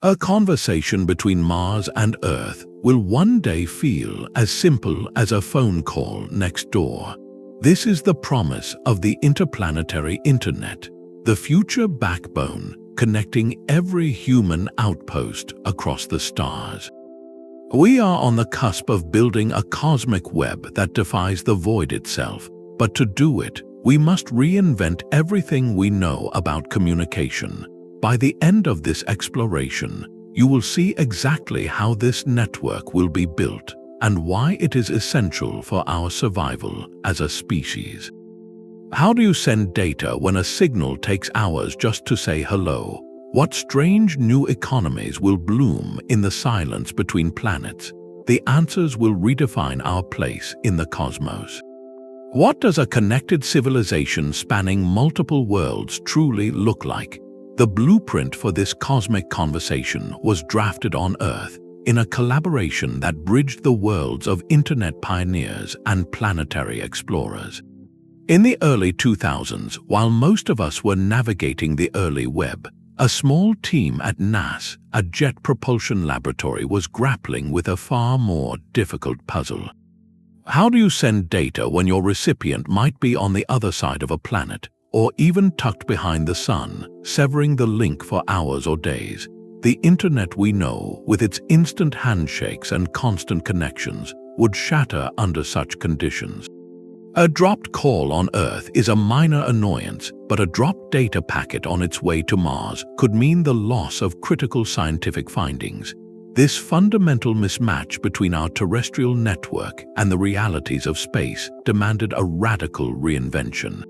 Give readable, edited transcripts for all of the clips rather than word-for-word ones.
A conversation between Mars and Earth will one day feel as simple as a phone call next door. This is the promise of the interplanetary internet, the future backbone connecting every human outpost across the stars. We are on the cusp of building a cosmic web that defies the void itself, but to do it, we must reinvent everything we know about communication. By the end of this exploration, you will see exactly how this network will be built and why it is essential for our survival as a species. How do you send data when a signal takes hours just to say hello? What strange new economies will bloom in the silence between planets? The answers will redefine our place in the cosmos. What does a connected civilization spanning multiple worlds truly look like? The blueprint for this cosmic conversation was drafted on Earth in a collaboration that bridged the worlds of internet pioneers and planetary explorers. In the early 2000s, while most of us were navigating the early web, a small team at NASA, a jet propulsion laboratory, was grappling with a far more difficult puzzle. How do you send data when your recipient might be on the other side of a planet, or even tucked behind the sun, severing the link for hours or days? The internet we know, with its instant handshakes and constant connections, would shatter under such conditions. A dropped call on Earth is a minor annoyance, but a dropped data packet on its way to Mars could mean the loss of critical scientific findings. This fundamental mismatch between our terrestrial network and the realities of space demanded a radical reinvention.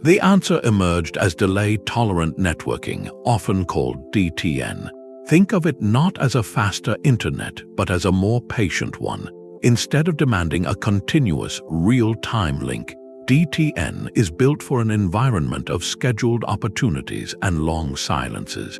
The answer emerged as Delay Tolerant Networking, often called DTN. Think of it not as a faster internet, but as a more patient one. Instead of demanding a continuous, real-time link, DTN is built for an environment of scheduled opportunities and long silences.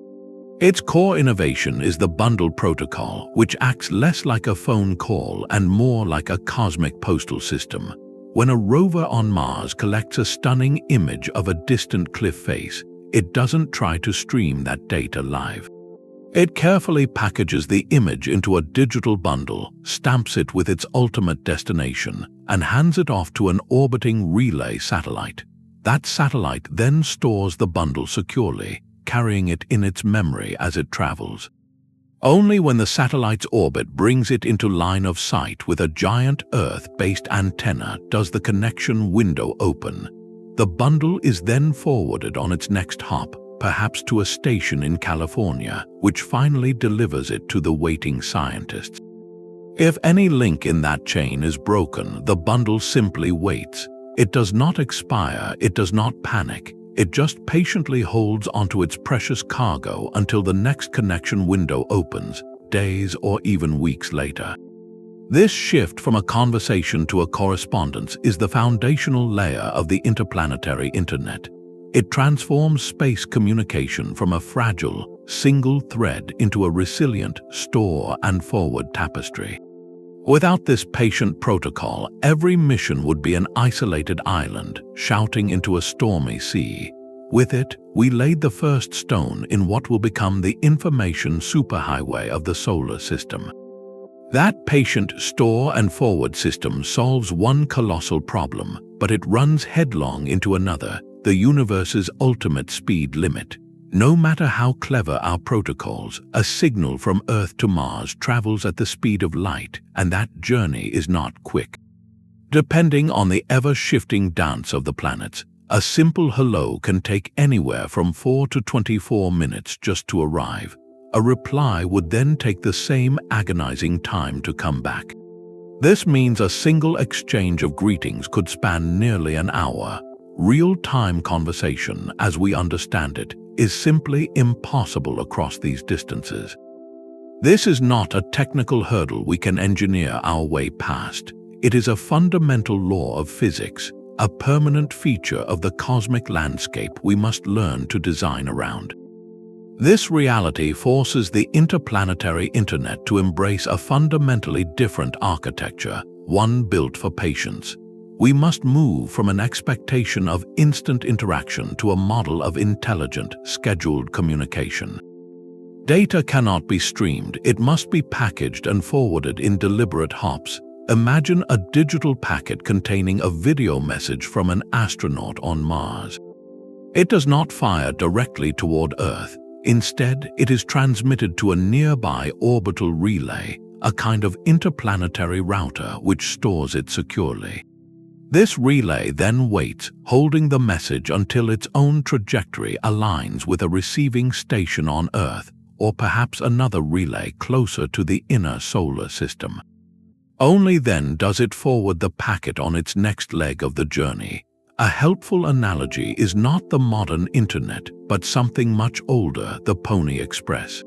Its core innovation is the bundle protocol, which acts less like a phone call and more like a cosmic postal system. When a rover on Mars collects a stunning image of a distant cliff face, it doesn't try to stream that data live. It carefully packages the image into a digital bundle, stamps it with its ultimate destination, and hands it off to an orbiting relay satellite. That satellite then stores the bundle securely, carrying it in its memory as it travels. Only when the satellite's orbit brings it into line of sight with a giant Earth-based antenna does the connection window open. The bundle is then forwarded on its next hop, perhaps to a station in California, which finally delivers it to the waiting scientists. If any link in that chain is broken, the bundle simply waits. It does not expire, it does not panic. It just patiently holds onto its precious cargo until the next connection window opens, days or even weeks later. This shift from a conversation to a correspondence is the foundational layer of the interplanetary internet. It transforms space communication from a fragile, single thread into a resilient store and forward tapestry. Without this patient protocol, every mission would be an isolated island, shouting into a stormy sea. With it, we laid the first stone in what will become the information superhighway of the solar system. That patient store and forward system solves one colossal problem, but it runs headlong into another, the universe's ultimate speed limit. No matter how clever our protocols, a signal from Earth to Mars travels at the speed of light, and that journey is not quick. Depending on the ever-shifting dance of the planets, a simple hello can take anywhere from 4 to 24 minutes just to arrive. A reply would then take the same agonizing time to come back. This means a single exchange of greetings could span nearly an hour. Real-time conversation, as we understand it, is simply impossible across these distances. This is not a technical hurdle we can engineer our way past. It is a fundamental law of physics, a permanent feature of the cosmic landscape we must learn to design around. This reality forces the interplanetary internet to embrace a fundamentally different architecture, one built for patience. We must move from an expectation of instant interaction to a model of intelligent, scheduled communication. Data cannot be streamed, it must be packaged and forwarded in deliberate hops. Imagine a digital packet containing a video message from an astronaut on Mars. It does not fire directly toward Earth. Instead, it is transmitted to a nearby orbital relay, a kind of interplanetary router which stores it securely. This relay then waits, holding the message until its own trajectory aligns with a receiving station on Earth, or perhaps another relay closer to the inner solar system. Only then does it forward the packet on its next leg of the journey. A helpful analogy is not the modern internet, but something much older, the Pony Express.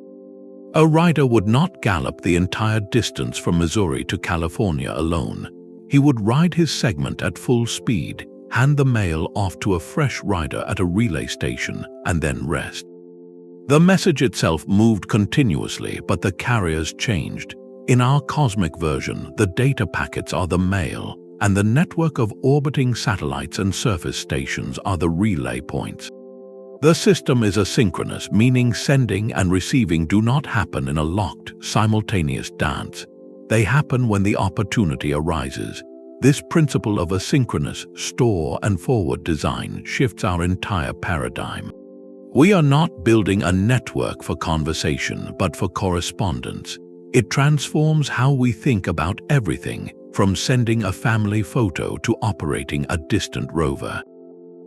A rider would not gallop the entire distance from Missouri to California alone. He would ride his segment at full speed, hand the mail off to a fresh rider at a relay station, and then rest. The message itself moved continuously, but the carriers changed. In our cosmic version, the data packets are the mail, and the network of orbiting satellites and surface stations are the relay points. The system is asynchronous, meaning sending and receiving do not happen in a locked, simultaneous dance. They happen when the opportunity arises. This principle of asynchronous store and forward design shifts our entire paradigm. We are not building a network for conversation, but for correspondence. It transforms how we think about everything, from sending a family photo to operating a distant rover.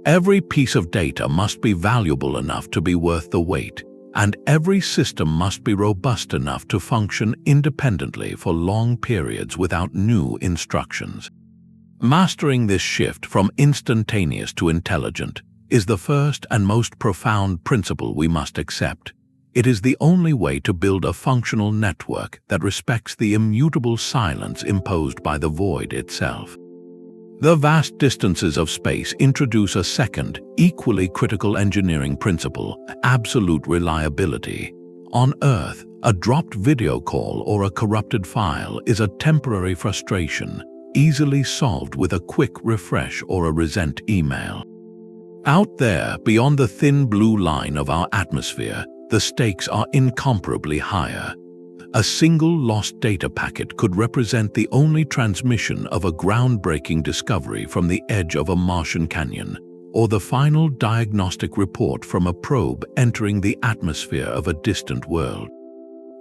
Every piece of data must be valuable enough to be worth the wait, and every system must be robust enough to function independently for long periods without new instructions. Mastering this shift from instantaneous to intelligent is the first and most profound principle we must accept. It is the only way to build a functional network that respects the immutable silence imposed by the void itself. The vast distances of space introduce a second, equally critical engineering principle: absolute reliability. On Earth, a dropped video call or a corrupted file is a temporary frustration, easily solved with a quick refresh or a resent email. Out there, beyond the thin blue line of our atmosphere, the stakes are incomparably higher. A single lost data packet could represent the only transmission of a groundbreaking discovery from the edge of a Martian canyon, or the final diagnostic report from a probe entering the atmosphere of a distant world.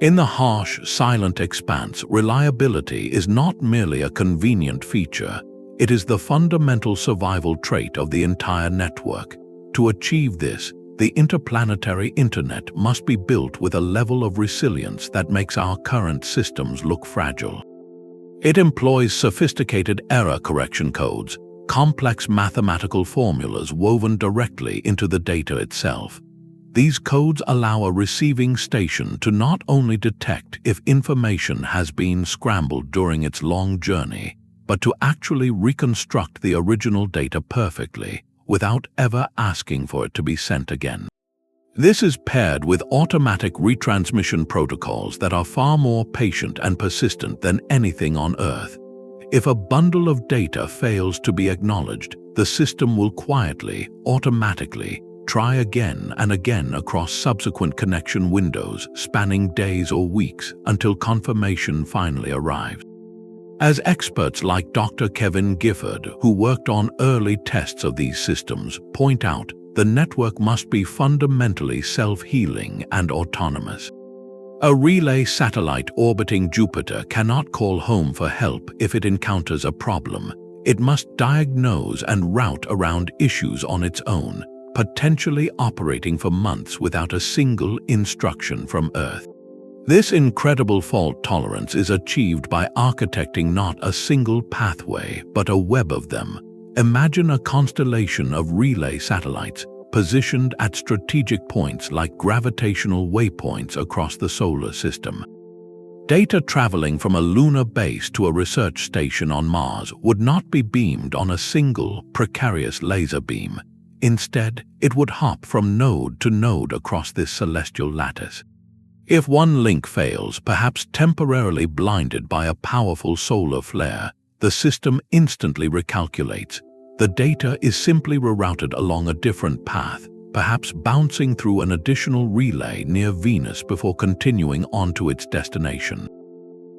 In the harsh, silent expanse, reliability is not merely a convenient feature, it is the fundamental survival trait of the entire network. To achieve this, the interplanetary internet must be built with a level of resilience that makes our current systems look fragile. It employs sophisticated error correction codes, complex mathematical formulas woven directly into the data itself. These codes allow a receiving station to not only detect if information has been scrambled during its long journey, but to actually reconstruct the original data perfectly, without ever asking for it to be sent again. This is paired with automatic retransmission protocols that are far more patient and persistent than anything on Earth. If a bundle of data fails to be acknowledged, the system will quietly, automatically, try again and again across subsequent connection windows, spanning days or weeks, until confirmation finally arrives. As experts like Dr. Kevin Gifford, who worked on early tests of these systems, point out, the network must be fundamentally self-healing and autonomous. A relay satellite orbiting Jupiter cannot call home for help if it encounters a problem. It must diagnose and route around issues on its own, potentially operating for months without a single instruction from Earth. This incredible fault tolerance is achieved by architecting not a single pathway, but a web of them. Imagine a constellation of relay satellites positioned at strategic points like gravitational waypoints across the solar system. Data traveling from a lunar base to a research station on Mars would not be beamed on a single, precarious laser beam. Instead, it would hop from node to node across this celestial lattice. If one link fails, perhaps temporarily blinded by a powerful solar flare, the system instantly recalculates. The data is simply rerouted along a different path, perhaps bouncing through an additional relay near Venus before continuing on to its destination.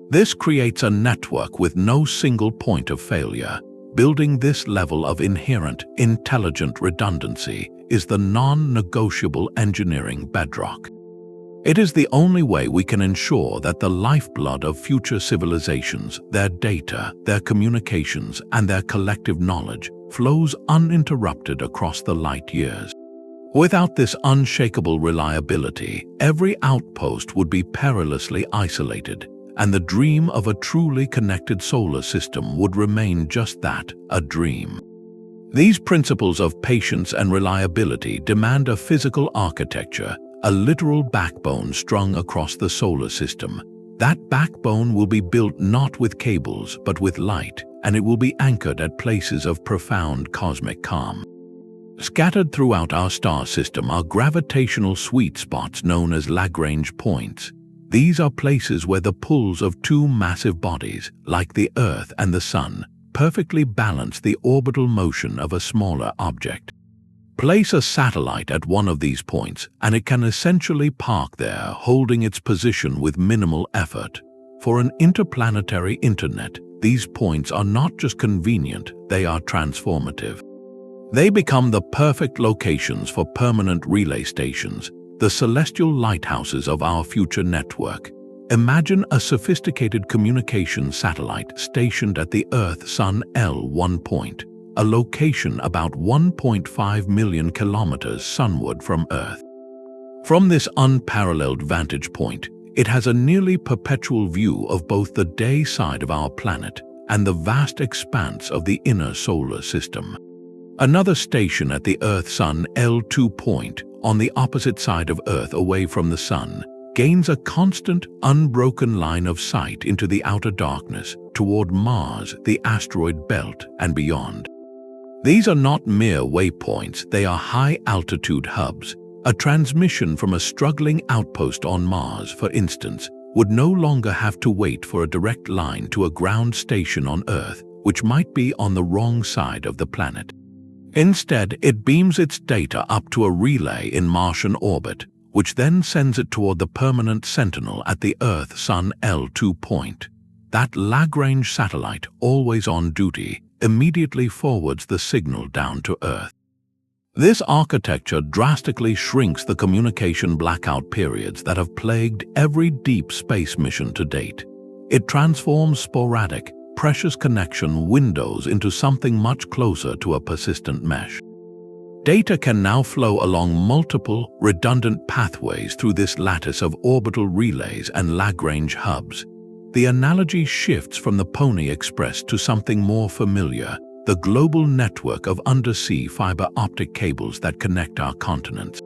This creates a network with no single point of failure. Building this level of inherent, intelligent redundancy is the non-negotiable engineering bedrock. It is the only way we can ensure that the lifeblood of future civilizations, their data, their communications, and their collective knowledge flows uninterrupted across the light years. Without this unshakable reliability, every outpost would be perilously isolated, and the dream of a truly connected solar system would remain just that, a dream. These principles of patience and reliability demand a physical architecture, a literal backbone strung across the solar system. That backbone will be built not with cables but with light, and it will be anchored at places of profound cosmic calm. Scattered throughout our star system are gravitational sweet spots known as Lagrange points. These are places where the pulls of two massive bodies, like the Earth and the Sun, perfectly balance the orbital motion of a smaller object. Place a satellite at one of these points, and it can essentially park there, holding its position with minimal effort. For an interplanetary internet, these points are not just convenient, they are transformative. They become the perfect locations for permanent relay stations, the celestial lighthouses of our future network. Imagine a sophisticated communication satellite stationed at the Earth-Sun L1 point, a location about 1.5 million kilometers sunward from Earth. From this unparalleled vantage point, it has a nearly perpetual view of both the day side of our planet and the vast expanse of the inner solar system. Another station at the Earth-Sun L2 point, on the opposite side of Earth away from the Sun, gains a constant, unbroken line of sight into the outer darkness toward Mars, the asteroid belt, and beyond. These are not mere waypoints, they are high-altitude hubs. A transmission from a struggling outpost on Mars, for instance, would no longer have to wait for a direct line to a ground station on Earth, which might be on the wrong side of the planet. Instead, it beams its data up to a relay in Martian orbit, which then sends it toward the permanent sentinel at the Earth-Sun L2 point. That Lagrange satellite, always on duty, immediately forwards the signal down to Earth. This architecture drastically shrinks the communication blackout periods that have plagued every deep space mission to date. It transforms sporadic, precious connection windows into something much closer to a persistent mesh. Data can now flow along multiple, redundant pathways through this lattice of orbital relays and Lagrange hubs. The analogy shifts from the Pony Express to something more familiar, the global network of undersea fiber optic cables that connect our continents.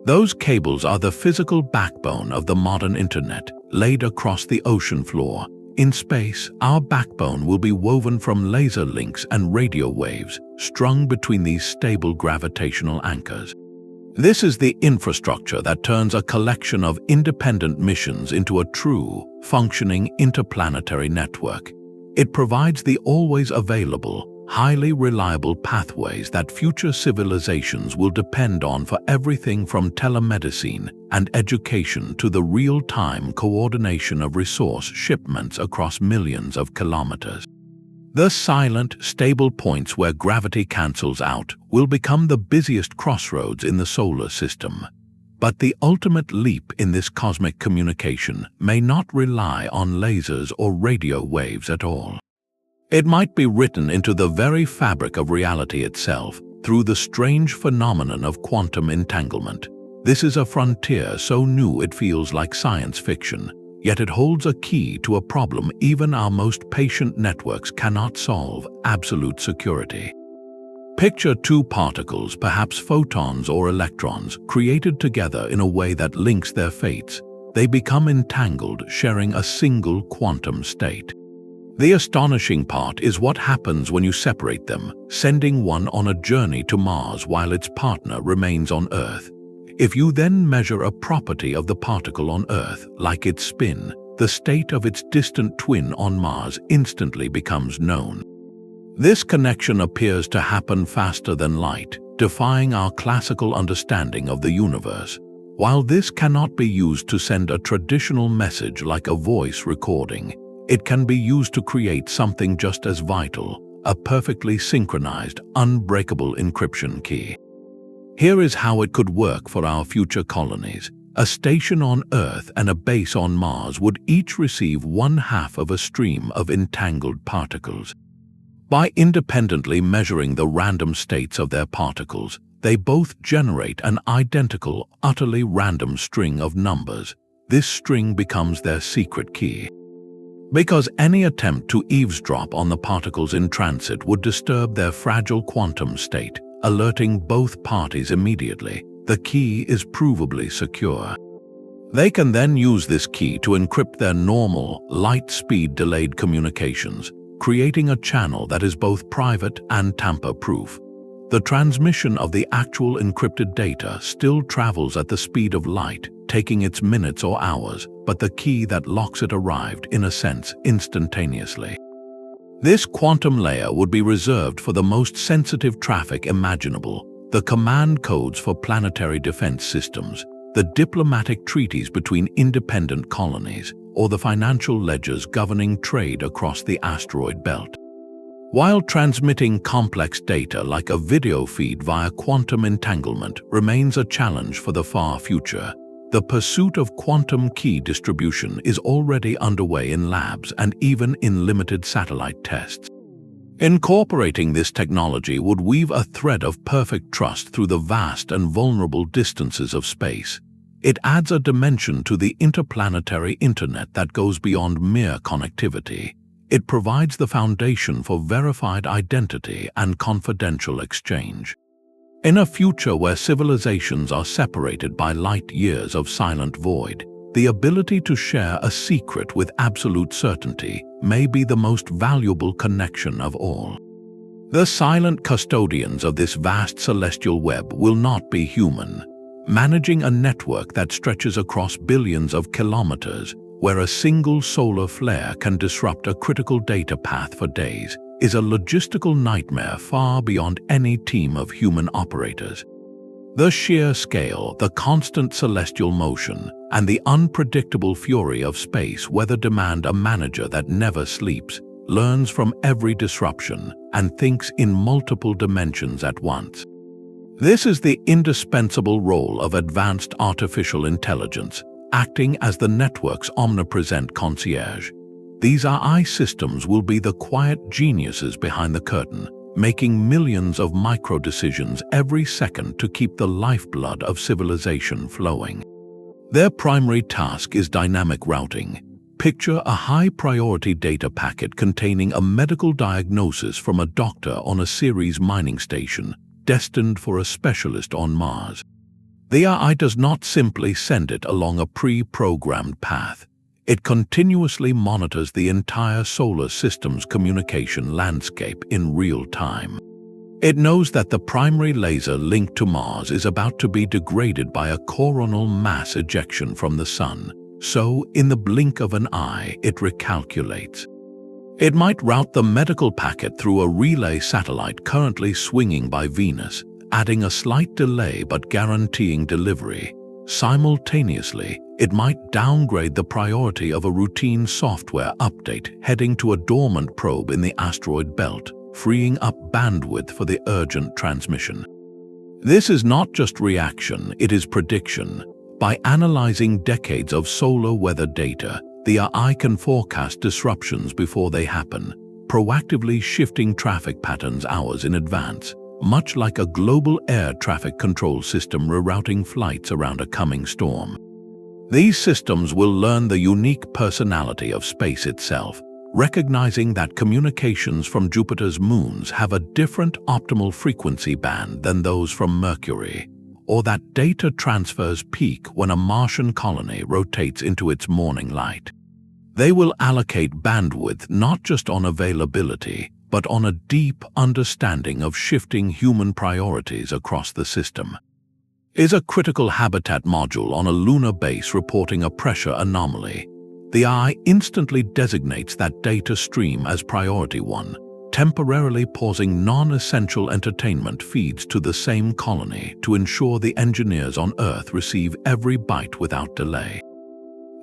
Those cables are the physical backbone of the modern internet, laid across the ocean floor. In space, our backbone will be woven from laser links and radio waves, strung between these stable gravitational anchors. This is the infrastructure that turns a collection of independent missions into a true, functioning interplanetary network. It provides the always available, highly reliable pathways that future civilizations will depend on for everything from telemedicine and education to the real-time coordination of resource shipments across millions of kilometers. The silent, stable points where gravity cancels out will become the busiest crossroads in the solar system. But the ultimate leap in this cosmic communication may not rely on lasers or radio waves at all. It might be written into the very fabric of reality itself through the strange phenomenon of quantum entanglement. This is a frontier so new it feels like science fiction, yet it holds a key to a problem even our most patient networks cannot solve: absolute security. Picture two particles, perhaps photons or electrons, created together in a way that links their fates. They become entangled, sharing a single quantum state. The astonishing part is what happens when you separate them, sending one on a journey to Mars while its partner remains on Earth. If you then measure a property of the particle on Earth, like its spin, the state of its distant twin on Mars instantly becomes known. This connection appears to happen faster than light, defying our classical understanding of the universe. While this cannot be used to send a traditional message like a voice recording, it can be used to create something just as vital, a perfectly synchronized, unbreakable encryption key. Here is how it could work for our future colonies. A station on Earth and a base on Mars would each receive one half of a stream of entangled particles. By independently measuring the random states of their particles, they both generate an identical, utterly random string of numbers. This string becomes their secret key. Because any attempt to eavesdrop on the particles in transit would disturb their fragile quantum state, alerting both parties immediately, the key is provably secure. They can then use this key to encrypt their normal, light-speed delayed communications, creating a channel that is both private and tamper-proof. The transmission of the actual encrypted data still travels at the speed of light, taking its minutes or hours, but the key that locks it arrived, in a sense, instantaneously. This quantum layer would be reserved for the most sensitive traffic imaginable, the command codes for planetary defense systems, the diplomatic treaties between independent colonies, or the financial ledgers governing trade across the asteroid belt. While transmitting complex data like a video feed via quantum entanglement remains a challenge for the far future, the pursuit of quantum key distribution is already underway in labs and even in limited satellite tests. Incorporating this technology would weave a thread of perfect trust through the vast and vulnerable distances of space. It adds a dimension to the interplanetary internet that goes beyond mere connectivity. It provides the foundation for verified identity and confidential exchange. In a future where civilizations are separated by light years of silent void, the ability to share a secret with absolute certainty may be the most valuable connection of all. The silent custodians of this vast celestial web will not be human. Managing a network that stretches across billions of kilometers, where a single solar flare can disrupt a critical data path for days, is a logistical nightmare far beyond any team of human operators. The sheer scale, the constant celestial motion, and the unpredictable fury of space weather demand a manager that never sleeps, learns from every disruption, and thinks in multiple dimensions at once. This is the indispensable role of advanced artificial intelligence, acting as the network's omnipresent concierge. These AI systems will be the quiet geniuses behind the curtain, making millions of micro-decisions every second to keep the lifeblood of civilization flowing. Their primary task is dynamic routing. Picture a high-priority data packet containing a medical diagnosis from a doctor on a Ceres mining station, destined for a specialist on Mars. The AI does not simply send it along a pre-programmed path. It continuously monitors the entire solar system's communication landscape in real time. It knows that the primary laser linked to Mars is about to be degraded by a coronal mass ejection from the Sun, so in the blink of an eye it recalculates. It might route the medical packet through a relay satellite currently swinging by Venus, adding a slight delay but guaranteeing delivery. Simultaneously, it might downgrade the priority of a routine software update heading to a dormant probe in the asteroid belt, freeing up bandwidth for the urgent transmission. This is not just reaction, it is prediction. By analyzing decades of solar weather data, the AI can forecast disruptions before they happen, proactively shifting traffic patterns hours in advance, much like a global air traffic control system rerouting flights around a coming storm. These systems will learn the unique personality of space itself, recognizing that communications from Jupiter's moons have a different optimal frequency band than those from Mercury, or that data transfers peak when a Martian colony rotates into its morning light. They will allocate bandwidth not just on availability, but on a deep understanding of shifting human priorities across the system. Is a critical habitat module on a lunar base reporting a pressure anomaly? The AI instantly designates that data stream as priority 1, temporarily pausing non-essential entertainment feeds to the same colony to ensure the engineers on Earth receive every byte without delay.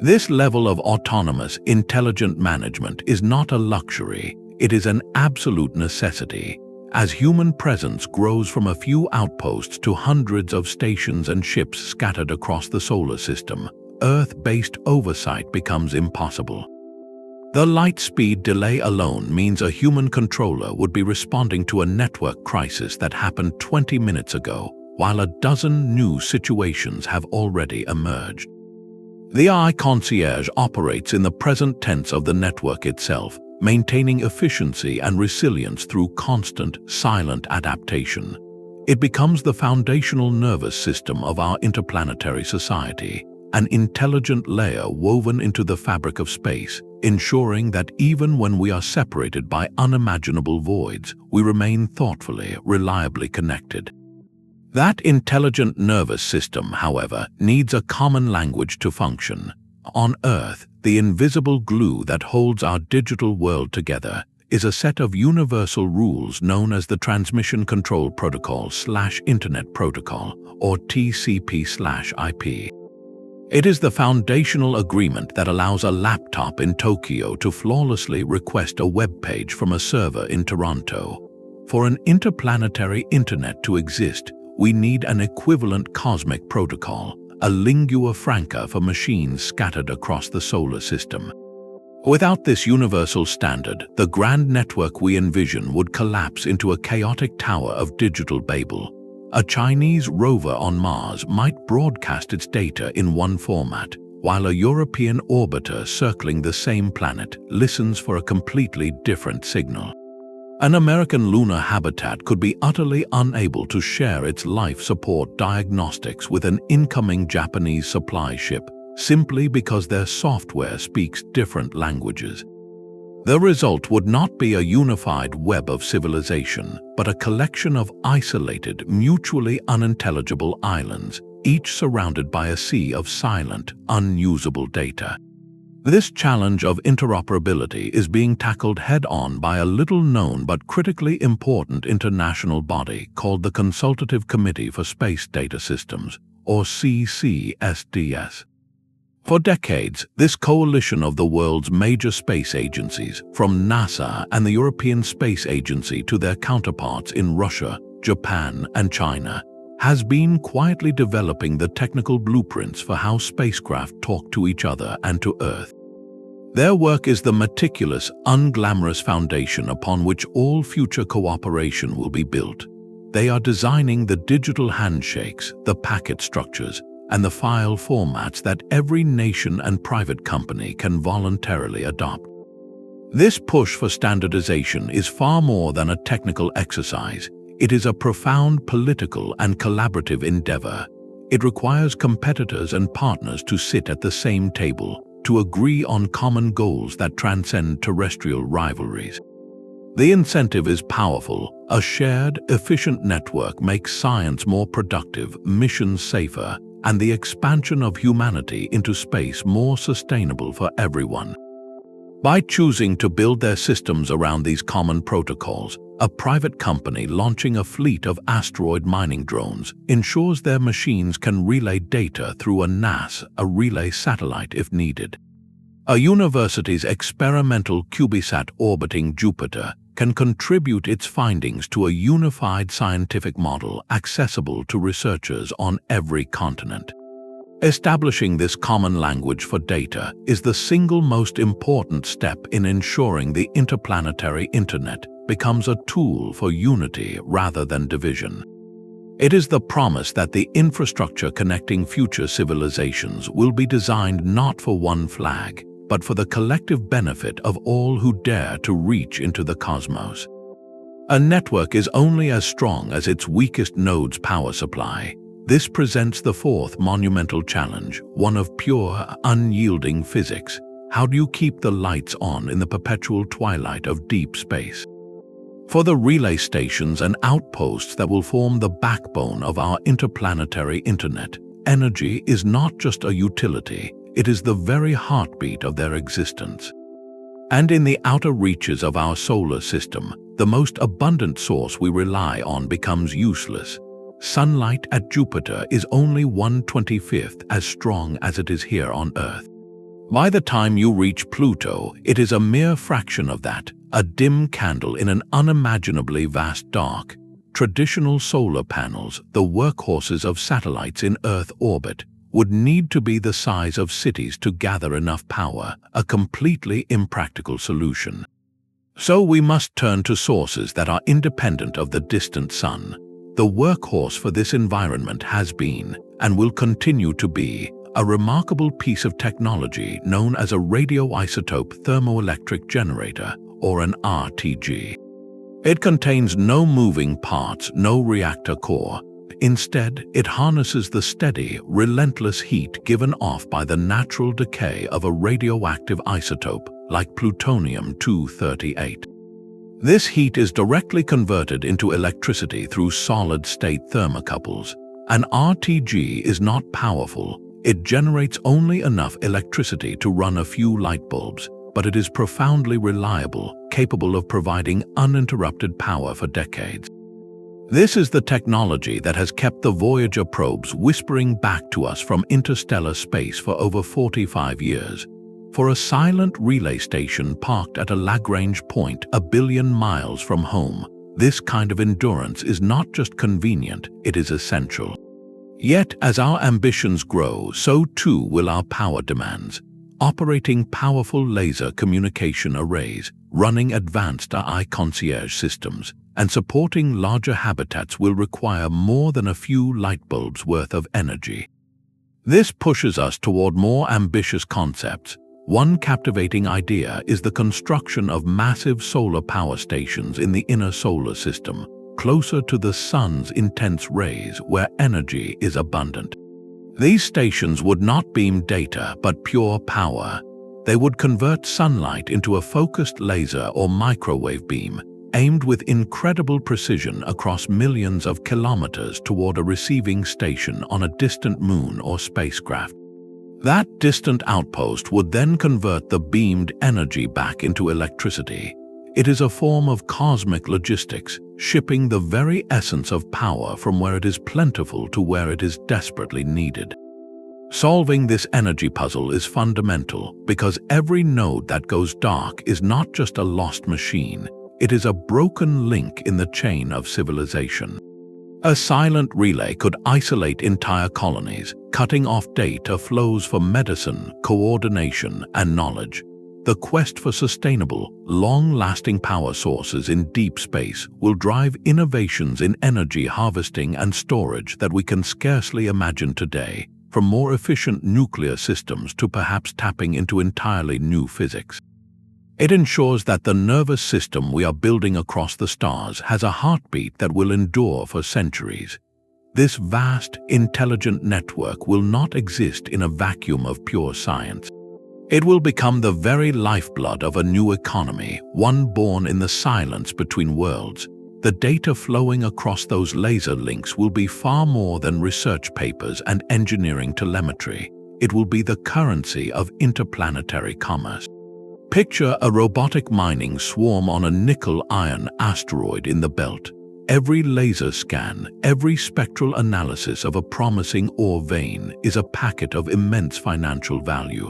This level of autonomous, intelligent management is not a luxury, it is an absolute necessity. As human presence grows from a few outposts to hundreds of stations and ships scattered across the solar system, Earth-based oversight becomes impossible. The light speed delay alone means a human controller would be responding to a network crisis that happened 20 minutes ago, while a dozen new situations have already emerged. The AI concierge operates in the present tense of the network itself, maintaining efficiency and resilience through constant, silent adaptation. It becomes the foundational nervous system of our interplanetary society, an intelligent layer woven into the fabric of space, ensuring that even when we are separated by unimaginable voids, we remain thoughtfully, reliably connected. That intelligent nervous system, however, needs a common language to function. On Earth, the invisible glue that holds our digital world together is a set of universal rules known as the Transmission Control Protocol/Internet Protocol, or TCP/IP. It is the foundational agreement that allows a laptop in Tokyo to flawlessly request a web page from a server in Toronto. For an interplanetary internet to exist, we need an equivalent cosmic protocol, a lingua franca for machines scattered across the solar system. Without this universal standard, the grand network we envision would collapse into a chaotic tower of digital Babel. A Chinese rover on Mars might broadcast its data in one format, while a European orbiter circling the same planet listens for a completely different signal. An American lunar habitat could be utterly unable to share its life support diagnostics with an incoming Japanese supply ship, simply because their software speaks different languages. The result would not be a unified web of civilization, but a collection of isolated, mutually unintelligible islands, each surrounded by a sea of silent, unusable data. This challenge of interoperability is being tackled head-on by a little-known but critically important international body called the Consultative Committee for Space Data Systems, or CCSDS. For decades, this coalition of the world's major space agencies, from NASA and the European Space Agency to their counterparts in Russia, Japan, and China, has been quietly developing the technical blueprints for how spacecraft talk to each other and to Earth. Their work is the meticulous, unglamorous foundation upon which all future cooperation will be built. They are designing the digital handshakes, the packet structures, and the file formats that every nation and private company can voluntarily adopt. This push for standardization is far more than a technical exercise. It is a profound political and collaborative endeavor. It requires competitors and partners to sit at the same table, to agree on common goals that transcend terrestrial rivalries. The incentive is powerful. A shared, efficient network makes science more productive, missions safer, and the expansion of humanity into space more sustainable for everyone. By choosing to build their systems around these common protocols, a private company launching a fleet of asteroid mining drones ensures their machines can relay data through a relay satellite if needed. A university's experimental CubeSat orbiting Jupiter can contribute its findings to a unified scientific model accessible to researchers on every continent. Establishing this common language for data is the single most important step in ensuring the interplanetary internet becomes a tool for unity rather than division. It is the promise that the infrastructure connecting future civilizations will be designed not for one flag, but for the collective benefit of all who dare to reach into the cosmos. A network is only as strong as its weakest node's power supply. This presents the fourth monumental challenge, one of pure, unyielding physics. How do you keep the lights on in the perpetual twilight of deep space? For the relay stations and outposts that will form the backbone of our interplanetary internet, energy is not just a utility, it is the very heartbeat of their existence. And in the outer reaches of our solar system, the most abundant source we rely on becomes useless. Sunlight at Jupiter is only 1/25th as strong as it is here on Earth. By the time you reach Pluto, it is a mere fraction of that, a dim candle in an unimaginably vast dark. Traditional solar panels, the workhorses of satellites in Earth orbit, would need to be the size of cities to gather enough power, a completely impractical solution. So we must turn to sources that are independent of the distant sun. The workhorse for this environment has been, and will continue to be, a remarkable piece of technology known as a radioisotope thermoelectric generator, or an RTG. It contains no moving parts, no reactor core. Instead, it harnesses the steady, relentless heat given off by the natural decay of a radioactive isotope like plutonium-238. This heat is directly converted into electricity through solid-state thermocouples. An RTG is not powerful. It generates only enough electricity to run a few light bulbs, but it is profoundly reliable, capable of providing uninterrupted power for decades. This is the technology that has kept the Voyager probes whispering back to us from interstellar space for over 45 years. For a silent relay station parked at a Lagrange point a billion miles from home, this kind of endurance is not just convenient, it is essential. Yet, as our ambitions grow, so too will our power demands. Operating powerful laser communication arrays, running advanced AI concierge systems, and supporting larger habitats will require more than a few light bulbs worth of energy. This pushes us toward more ambitious concepts. One captivating idea is the construction of massive solar power stations in the inner solar system, closer to the sun's intense rays where energy is abundant. These stations would not beam data but pure power. They would convert sunlight into a focused laser or microwave beam, aimed with incredible precision across millions of kilometers toward a receiving station on a distant moon or spacecraft. That distant outpost would then convert the beamed energy back into electricity. It is a form of cosmic logistics, shipping the very essence of power from where it is plentiful to where it is desperately needed. Solving this energy puzzle is fundamental because every node that goes dark is not just a lost machine, it is a broken link in the chain of civilization. A silent relay could isolate entire colonies, cutting off data flows for medicine, coordination, and knowledge. The quest for sustainable, long-lasting power sources in deep space will drive innovations in energy harvesting and storage that we can scarcely imagine today, from more efficient nuclear systems to perhaps tapping into entirely new physics. It ensures that the nervous system we are building across the stars has a heartbeat that will endure for centuries. This vast, intelligent network will not exist in a vacuum of pure science. It will become the very lifeblood of a new economy, one born in the silence between worlds. The data flowing across those laser links will be far more than research papers and engineering telemetry. It will be the currency of interplanetary commerce. Picture a robotic mining swarm on a nickel-iron asteroid in the belt. Every laser scan, every spectral analysis of a promising ore vein is a packet of immense financial value.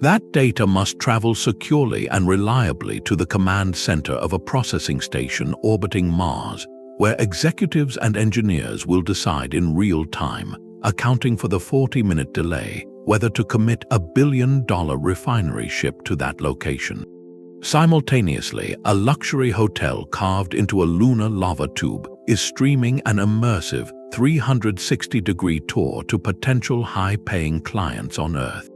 That data must travel securely and reliably to the command center of a processing station orbiting Mars, where executives and engineers will decide in real time, accounting for the 40-minute delay, whether to commit a billion-dollar refinery ship to that location. Simultaneously, a luxury hotel carved into a lunar lava tube is streaming an immersive 360-degree tour to potential high-paying clients on Earth.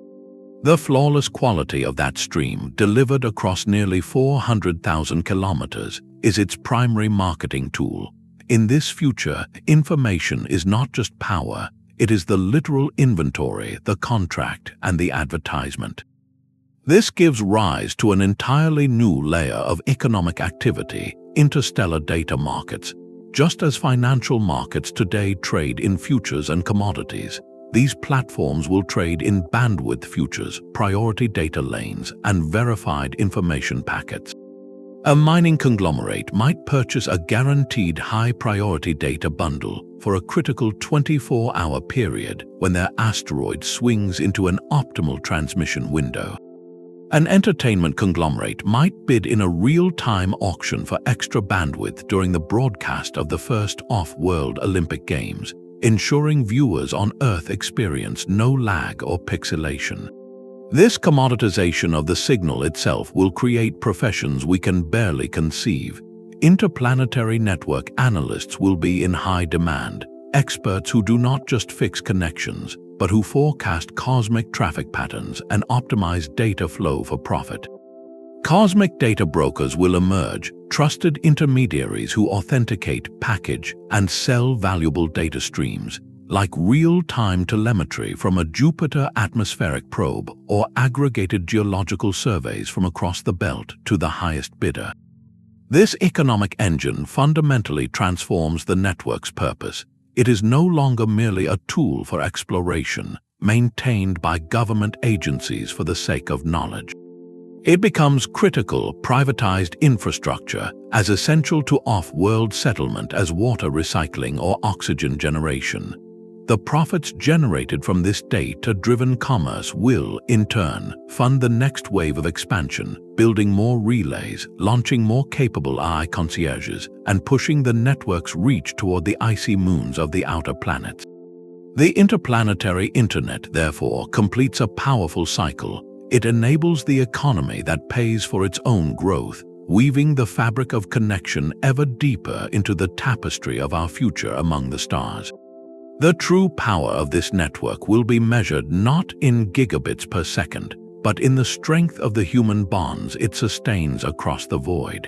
The flawless quality of that stream, delivered across nearly 400,000 kilometers, is its primary marketing tool. In this future, information is not just power, it is the literal inventory, the contract, and the advertisement. This gives rise to an entirely new layer of economic activity, interstellar data markets. Just as financial markets today trade in futures and commodities, these platforms will trade in bandwidth futures, priority data lanes, and verified information packets. A mining conglomerate might purchase a guaranteed high-priority data bundle for a critical 24-hour period when their asteroid swings into an optimal transmission window. An entertainment conglomerate might bid in a real-time auction for extra bandwidth during the broadcast of the first off-world Olympic Games, ensuring viewers on Earth experience no lag or pixelation. This commoditization of the signal itself will create professions we can barely conceive. Interplanetary network analysts will be in high demand, experts who do not just fix connections, but who forecast cosmic traffic patterns and optimize data flow for profit. Cosmic data brokers will emerge, trusted intermediaries who authenticate, package, and sell valuable data streams, like real-time telemetry from a Jupiter atmospheric probe or aggregated geological surveys from across the belt to the highest bidder. This economic engine fundamentally transforms the network's purpose. It is no longer merely a tool for exploration, maintained by government agencies for the sake of knowledge. It becomes critical, privatized infrastructure, as essential to off-world settlement as water recycling or oxygen generation. The profits generated from this data-driven commerce will, in turn, fund the next wave of expansion, building more relays, launching more capable AI concierges, and pushing the network's reach toward the icy moons of the outer planets. The interplanetary internet, therefore, completes a powerful cycle. It enables the economy that pays for its own growth, weaving the fabric of connection ever deeper into the tapestry of our future among the stars. The true power of this network will be measured not in gigabits per second, but in the strength of the human bonds it sustains across the void.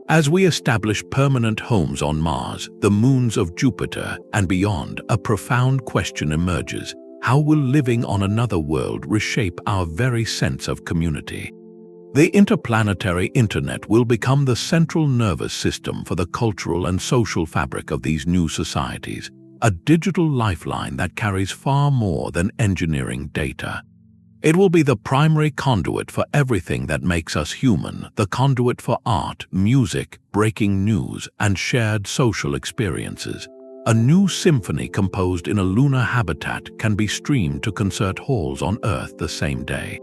As we establish permanent homes on Mars, the moons of Jupiter, and beyond, a profound question emerges: how will living on another world reshape our very sense of community? The interplanetary internet will become the central nervous system for the cultural and social fabric of these new societies, a digital lifeline that carries far more than engineering data. It will be the primary conduit for everything that makes us human, the conduit for art, music, breaking news, and shared social experiences. A new symphony composed in a lunar habitat can be streamed to concert halls on Earth the same day.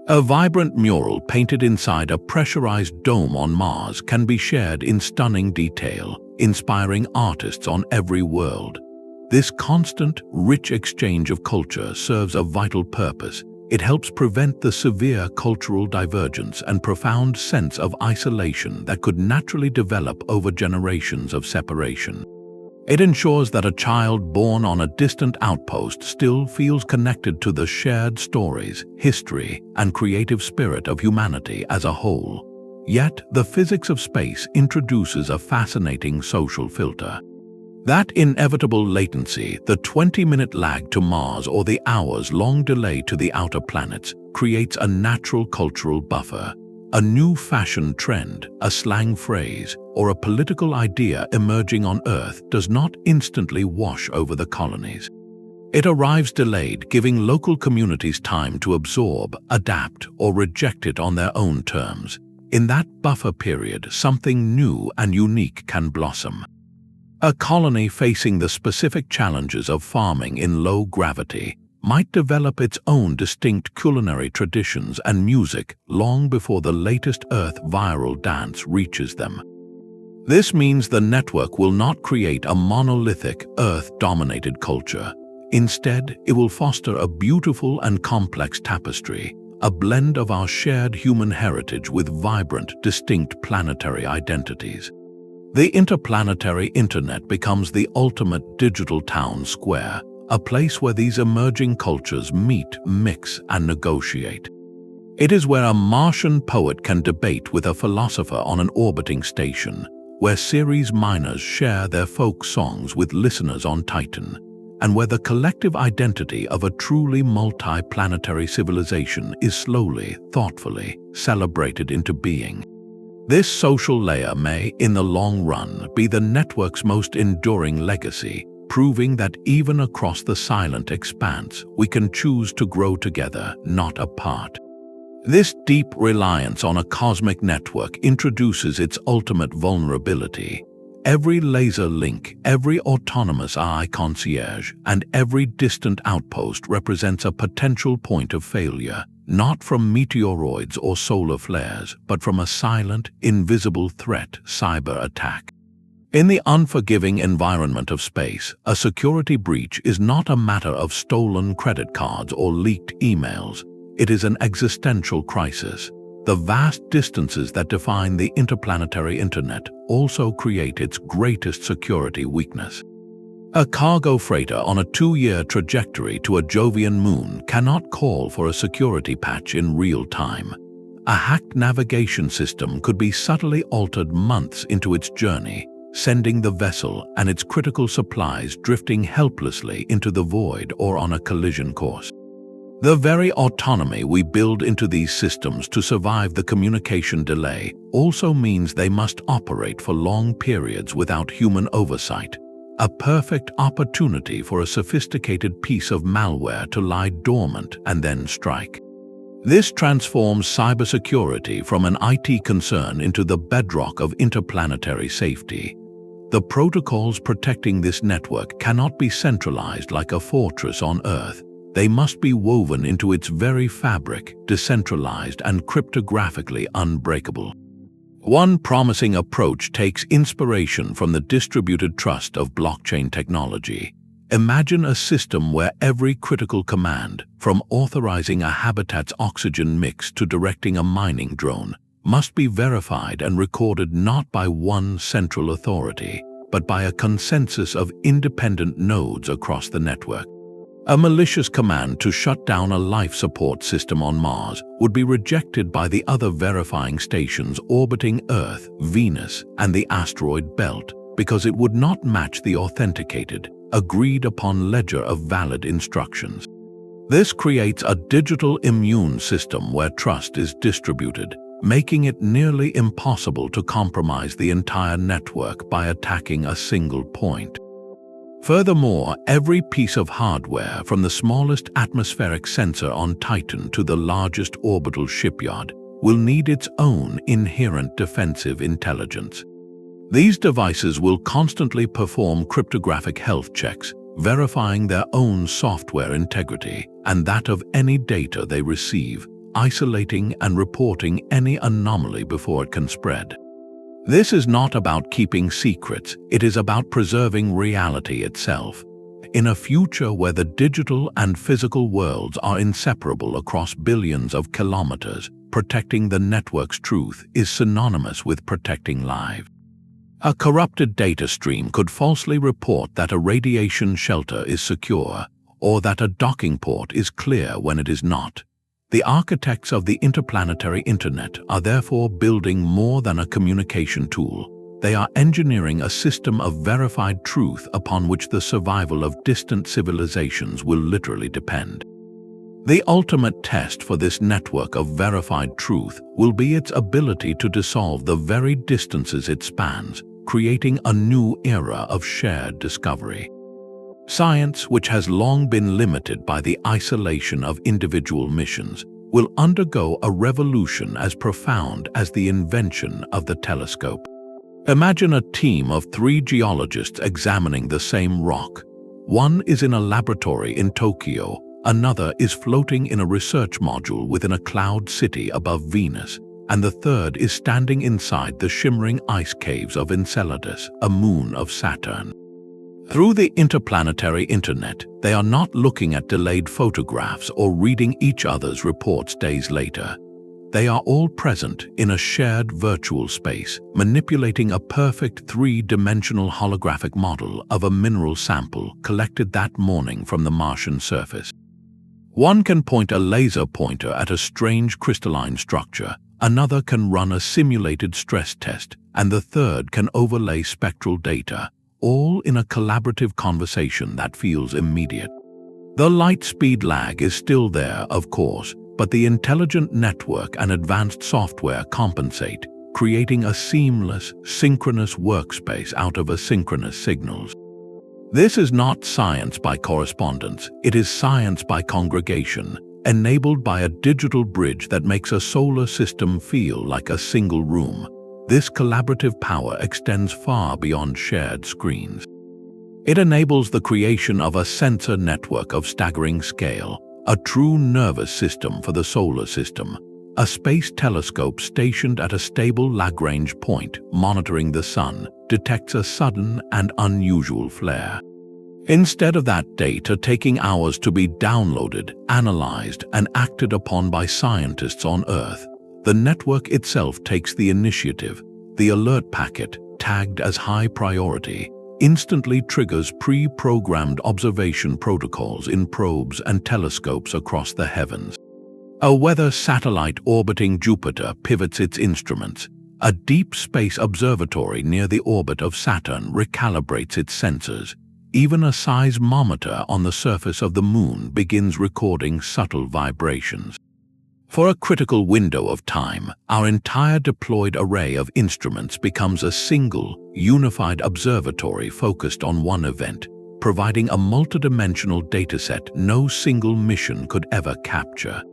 A vibrant mural painted inside a pressurized dome on Mars can be shared in stunning detail, inspiring artists on every world. This constant, rich exchange of culture serves a vital purpose. It helps prevent the severe cultural divergence and profound sense of isolation that could naturally develop over generations of separation. It ensures that a child born on a distant outpost still feels connected to the shared stories, history, and creative spirit of humanity as a whole. Yet, the physics of space introduces a fascinating social filter. That inevitable latency, the 20-minute lag to Mars or the hours-long delay to the outer planets, creates a natural cultural buffer. A new fashion trend, a slang phrase, or a political idea emerging on Earth does not instantly wash over the colonies. It arrives delayed, giving local communities time to absorb, adapt, or reject it on their own terms. In that buffer period, something new and unique can blossom. A colony facing the specific challenges of farming in low gravity might develop its own distinct culinary traditions and music long before the latest Earth viral dance reaches them. This means the network will not create a monolithic, Earth-dominated culture. Instead, it will foster a beautiful and complex tapestry, a blend of our shared human heritage with vibrant, distinct planetary identities. The interplanetary internet becomes the ultimate digital town square, a place where these emerging cultures meet, mix, and negotiate. It is where a Martian poet can debate with a philosopher on an orbiting station, where Ceres miners share their folk songs with listeners on Titan, and where the collective identity of a truly multi-planetary civilization is slowly, thoughtfully celebrated into being. This social layer may, in the long run, be the network's most enduring legacy, proving that even across the silent expanse, we can choose to grow together, not apart. This deep reliance on a cosmic network introduces its ultimate vulnerability. Every laser link, every autonomous AI concierge, and every distant outpost represents a potential point of failure, not from meteoroids or solar flares, but from a silent, invisible threat: cyber attack. In the unforgiving environment of space, a security breach is not a matter of stolen credit cards or leaked emails. It is an existential crisis. The vast distances that define the interplanetary internet also create its greatest security weakness. A cargo freighter on a 2-year trajectory to a Jovian moon cannot call for a security patch in real time. A hacked navigation system could be subtly altered months into its journey, sending the vessel and its critical supplies drifting helplessly into the void or on a collision course. The very autonomy we build into these systems to survive the communication delay also means they must operate for long periods without human oversight, a perfect opportunity for a sophisticated piece of malware to lie dormant and then strike. This transforms cybersecurity from an IT concern into the bedrock of interplanetary safety. The protocols protecting this network cannot be centralized like a fortress on Earth. They must be woven into its very fabric, decentralized and cryptographically unbreakable. One promising approach takes inspiration from the distributed trust of blockchain technology. Imagine a system where every critical command, from authorizing a habitat's oxygen mix to directing a mining drone, must be verified and recorded not by one central authority, but by a consensus of independent nodes across the network. A malicious command to shut down a life support system on Mars would be rejected by the other verifying stations orbiting Earth, Venus, and the asteroid belt because it would not match the authenticated, agreed-upon ledger of valid instructions. This creates a digital immune system where trust is distributed, making it nearly impossible to compromise the entire network by attacking a single point. Furthermore, every piece of hardware, from the smallest atmospheric sensor on Titan to the largest orbital shipyard, will need its own inherent defensive intelligence. These devices will constantly perform cryptographic health checks, verifying their own software integrity and that of any data they receive, isolating and reporting any anomaly before it can spread. This is not about keeping secrets, it is about preserving reality itself. In a future where the digital and physical worlds are inseparable across billions of kilometers, protecting the network's truth is synonymous with protecting lives. A corrupted data stream could falsely report that a radiation shelter is secure, or that a docking port is clear when it is not. The architects of the interplanetary internet are therefore building more than a communication tool. They are engineering a system of verified truth upon which the survival of distant civilizations will literally depend. The ultimate test for this network of verified truth will be its ability to dissolve the very distances it spans, creating a new era of shared discovery. Science, which has long been limited by the isolation of individual missions, will undergo a revolution as profound as the invention of the telescope. Imagine a team of 3 geologists examining the same rock. One is in a laboratory in Tokyo, another is floating in a research module within a cloud city above Venus, and the third is standing inside the shimmering ice caves of Enceladus, a moon of Saturn. Through the interplanetary internet, they are not looking at delayed photographs or reading each other's reports days later. They are all present in a shared virtual space, manipulating a perfect 3-dimensional holographic model of a mineral sample collected that morning from the Martian surface. One can point a laser pointer at a strange crystalline structure, another can run a simulated stress test, and the third can overlay spectral data, all in a collaborative conversation that feels immediate. The light speed lag is still there, of course, but the intelligent network and advanced software compensate, creating a seamless, synchronous workspace out of asynchronous signals. This is not science by correspondence, it is science by congregation, enabled by a digital bridge that makes a solar system feel like a single room. This collaborative power extends far beyond shared screens. It enables the creation of a sensor network of staggering scale, a true nervous system for the solar system. A space telescope stationed at a stable Lagrange point monitoring the sun detects a sudden and unusual flare. Instead of that data taking hours to be downloaded, analyzed, and acted upon by scientists on Earth, the network itself takes the initiative. The alert packet, tagged as high priority, instantly triggers pre-programmed observation protocols in probes and telescopes across the heavens. A weather satellite orbiting Jupiter pivots its instruments. A deep space observatory near the orbit of Saturn recalibrates its sensors. Even a seismometer on the surface of the Moon begins recording subtle vibrations. For a critical window of time, our entire deployed array of instruments becomes a single, unified observatory focused on one event, providing a multidimensional dataset no single mission could ever capture.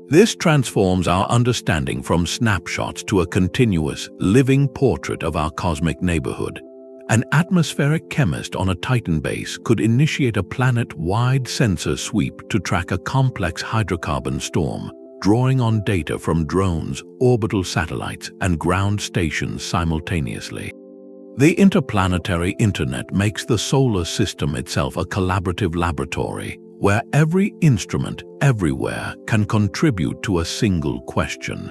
This transforms our understanding from snapshots to a continuous, living portrait of our cosmic neighborhood. An atmospheric chemist on a Titan base could initiate a planet-wide sensor sweep to track a complex hydrocarbon storm, drawing on data from drones, orbital satellites, and ground stations simultaneously. The interplanetary internet makes the solar system itself a collaborative laboratory, where every instrument, everywhere, can contribute to a single question.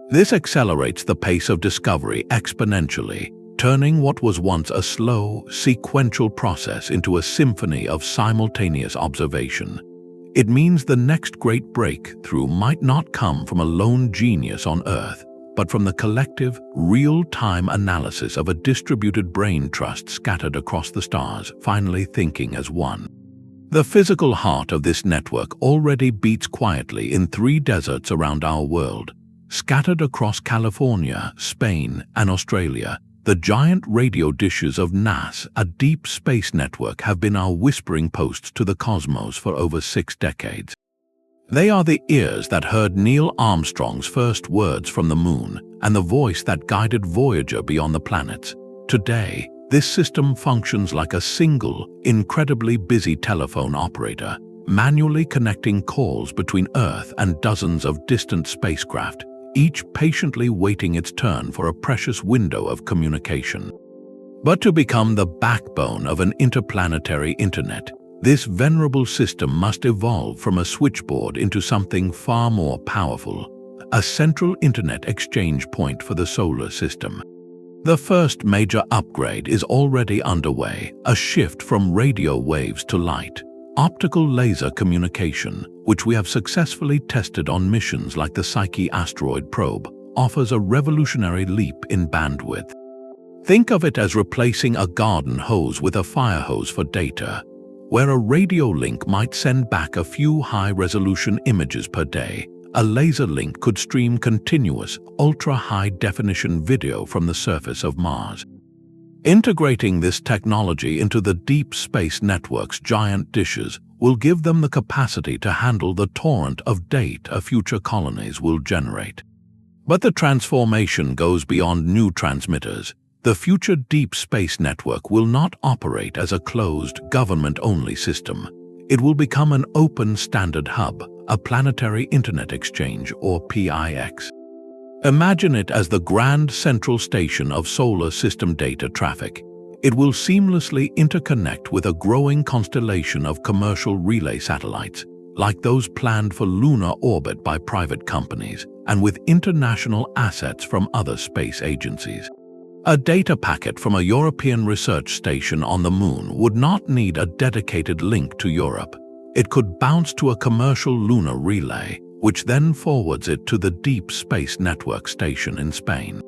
This accelerates the pace of discovery exponentially, turning what was once a slow, sequential process into a symphony of simultaneous observation. It means the next great breakthrough might not come from a lone genius on Earth, but from the collective, real-time analysis of a distributed brain trust scattered across the stars, finally thinking as one. The physical heart of this network already beats quietly in 3 deserts around our world. Scattered across California, Spain, and Australia, the giant radio dishes of NAS, a deep space network, have been our whispering posts to the cosmos for over 6 decades. They are the ears that heard Neil Armstrong's first words from the Moon and the voice that guided Voyager beyond the planets. Today, this system functions like a single, incredibly busy telephone operator, manually connecting calls between Earth and dozens of distant spacecraft, each patiently waiting its turn for a precious window of communication. But to become the backbone of an interplanetary internet, this venerable system must evolve from a switchboard into something far more powerful, a central internet exchange point for the solar system. The first major upgrade is already underway, a shift from radio waves to light. Optical laser communication, which we have successfully tested on missions like the Psyche asteroid probe, offers a revolutionary leap in bandwidth. Think of it as replacing a garden hose with a fire hose for data. Where a radio link might send back a few high-resolution images per day, a laser link could stream continuous, ultra-high-definition video from the surface of Mars. Integrating this technology into the deep space network's giant dishes will give them the capacity to handle the torrent of data future colonies will generate. But the transformation goes beyond new transmitters. The future deep space network will not operate as a closed, government-only system. It will become an open standard hub, a planetary internet exchange, or PIX. Imagine it as the grand central station of solar system data traffic. It will seamlessly interconnect with a growing constellation of commercial relay satellites, like those planned for lunar orbit by private companies, and with international assets from other space agencies. A data packet from a European research station on the Moon would not need a dedicated link to Europe. It could bounce to a commercial lunar relay, which then forwards it to the Deep Space Network station in Spain.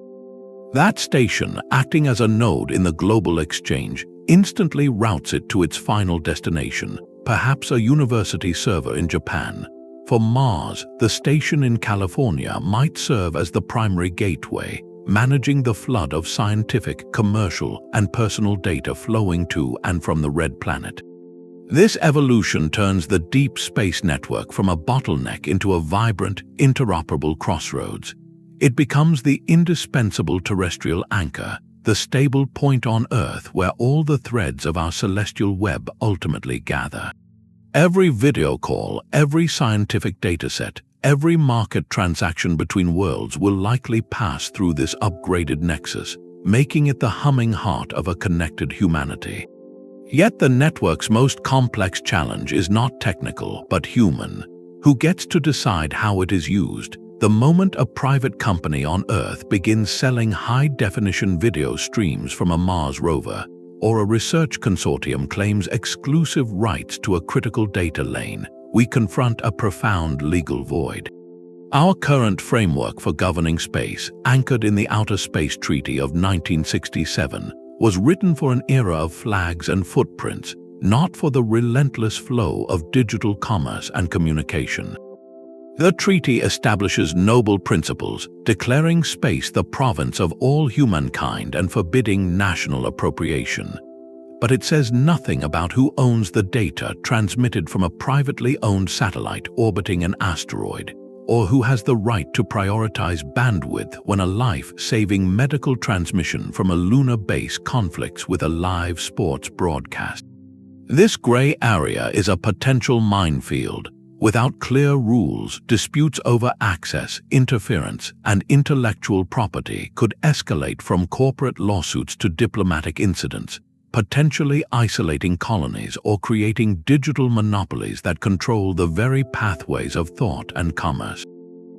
That station, acting as a node in the global exchange, instantly routes it to its final destination, perhaps a university server in Japan. For Mars, the station in California might serve as the primary gateway, managing the flood of scientific, commercial, and personal data flowing to and from the Red Planet. This evolution turns the deep space network from a bottleneck into a vibrant, interoperable crossroads. It becomes the indispensable terrestrial anchor, the stable point on Earth where all the threads of our celestial web ultimately gather. Every video call, every scientific dataset, every market transaction between worlds will likely pass through this upgraded nexus, making it the humming heart of a connected humanity. Yet the network's most complex challenge is not technical but human. Who gets to decide how it is used? The moment a private company on Earth begins selling high-definition video streams from a Mars rover, or a research consortium claims exclusive rights to a critical data lane, we confront a profound legal void. Our current framework for governing space, anchored in the Outer Space Treaty of 1967, was written for an era of flags and footprints, not for the relentless flow of digital commerce and communication. The treaty establishes noble principles, declaring space the province of all humankind and forbidding national appropriation. But it says nothing about who owns the data transmitted from a privately owned satellite orbiting an asteroid, or who has the right to prioritize bandwidth when a life-saving medical transmission from a lunar base conflicts with a live sports broadcast. This gray area is a potential minefield. Without clear rules, disputes over access, interference, and intellectual property could escalate from corporate lawsuits to diplomatic incidents, potentially isolating colonies or creating digital monopolies that control the very pathways of thought and commerce.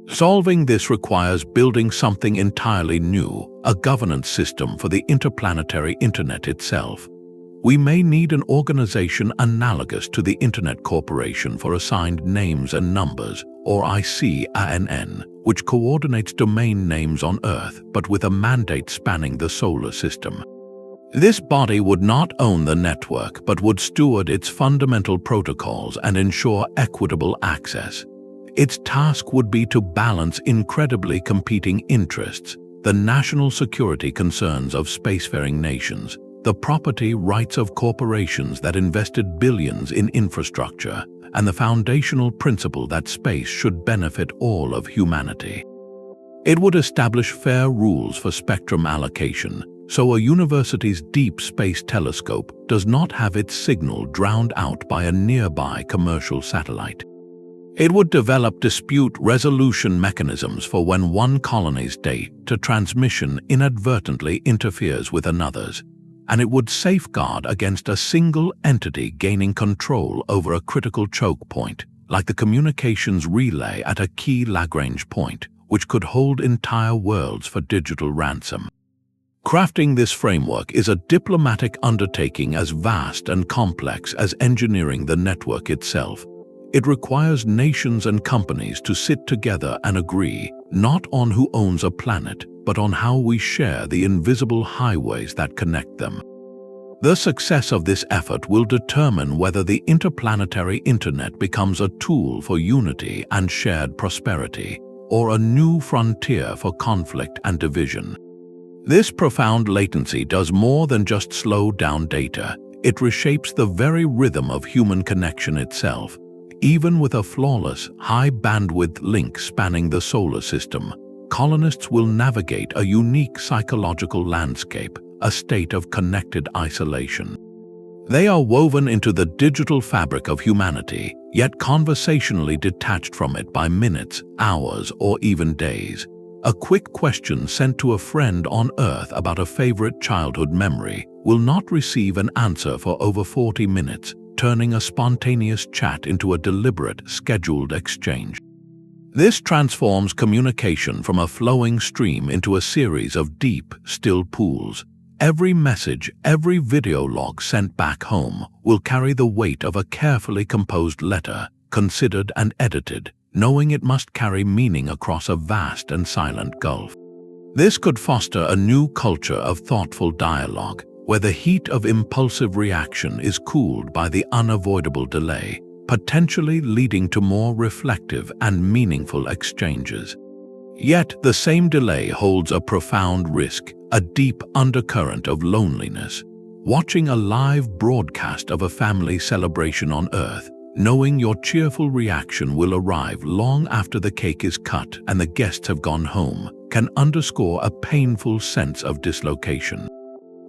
Solving this requires building something entirely new, a governance system for the interplanetary Internet itself. We may need an organization analogous to the Internet Corporation for Assigned Names and Numbers, or ICANN, which coordinates domain names on Earth but with a mandate spanning the solar system. This body would not own the network but would steward its fundamental protocols and ensure equitable access. Its task would be to balance incredibly competing interests: the national security concerns of spacefaring nations, the property rights of corporations that invested billions in infrastructure, and the foundational principle that space should benefit all of humanity. It would establish fair rules for spectrum allocation, so a university's deep space telescope does not have its signal drowned out by a nearby commercial satellite. It would develop dispute resolution mechanisms for when one colony's data transmission inadvertently interferes with another's, and it would safeguard against a single entity gaining control over a critical choke point, like the communications relay at a key Lagrange point, which could hold entire worlds for digital ransom. Crafting this framework is a diplomatic undertaking as vast and complex as engineering the network itself. It requires nations and companies to sit together and agree, not on who owns a planet, but on how we share the invisible highways that connect them. The success of this effort will determine whether the interplanetary Internet becomes a tool for unity and shared prosperity, or a new frontier for conflict and division. This profound latency does more than just slow down data. It reshapes the very rhythm of human connection itself. Even with a flawless, high-bandwidth link spanning the solar system, colonists will navigate a unique psychological landscape, a state of connected isolation. They are woven into the digital fabric of humanity, yet conversationally detached from it by minutes, hours, or even days. A quick question sent to a friend on Earth about a favorite childhood memory will not receive an answer for over 40 minutes, turning a spontaneous chat into a deliberate, scheduled exchange. This transforms communication from a flowing stream into a series of deep, still pools. Every message, every video log sent back home will carry the weight of a carefully composed letter, considered and edited, knowing it must carry meaning across a vast and silent gulf. This could foster a new culture of thoughtful dialogue, where the heat of impulsive reaction is cooled by the unavoidable delay, potentially leading to more reflective and meaningful exchanges. Yet the same delay holds a profound risk, a deep undercurrent of loneliness. watching a live broadcast of a family celebration on Earth, knowing your cheerful reaction will arrive long after the cake is cut and the guests have gone home, can underscore a painful sense of dislocation.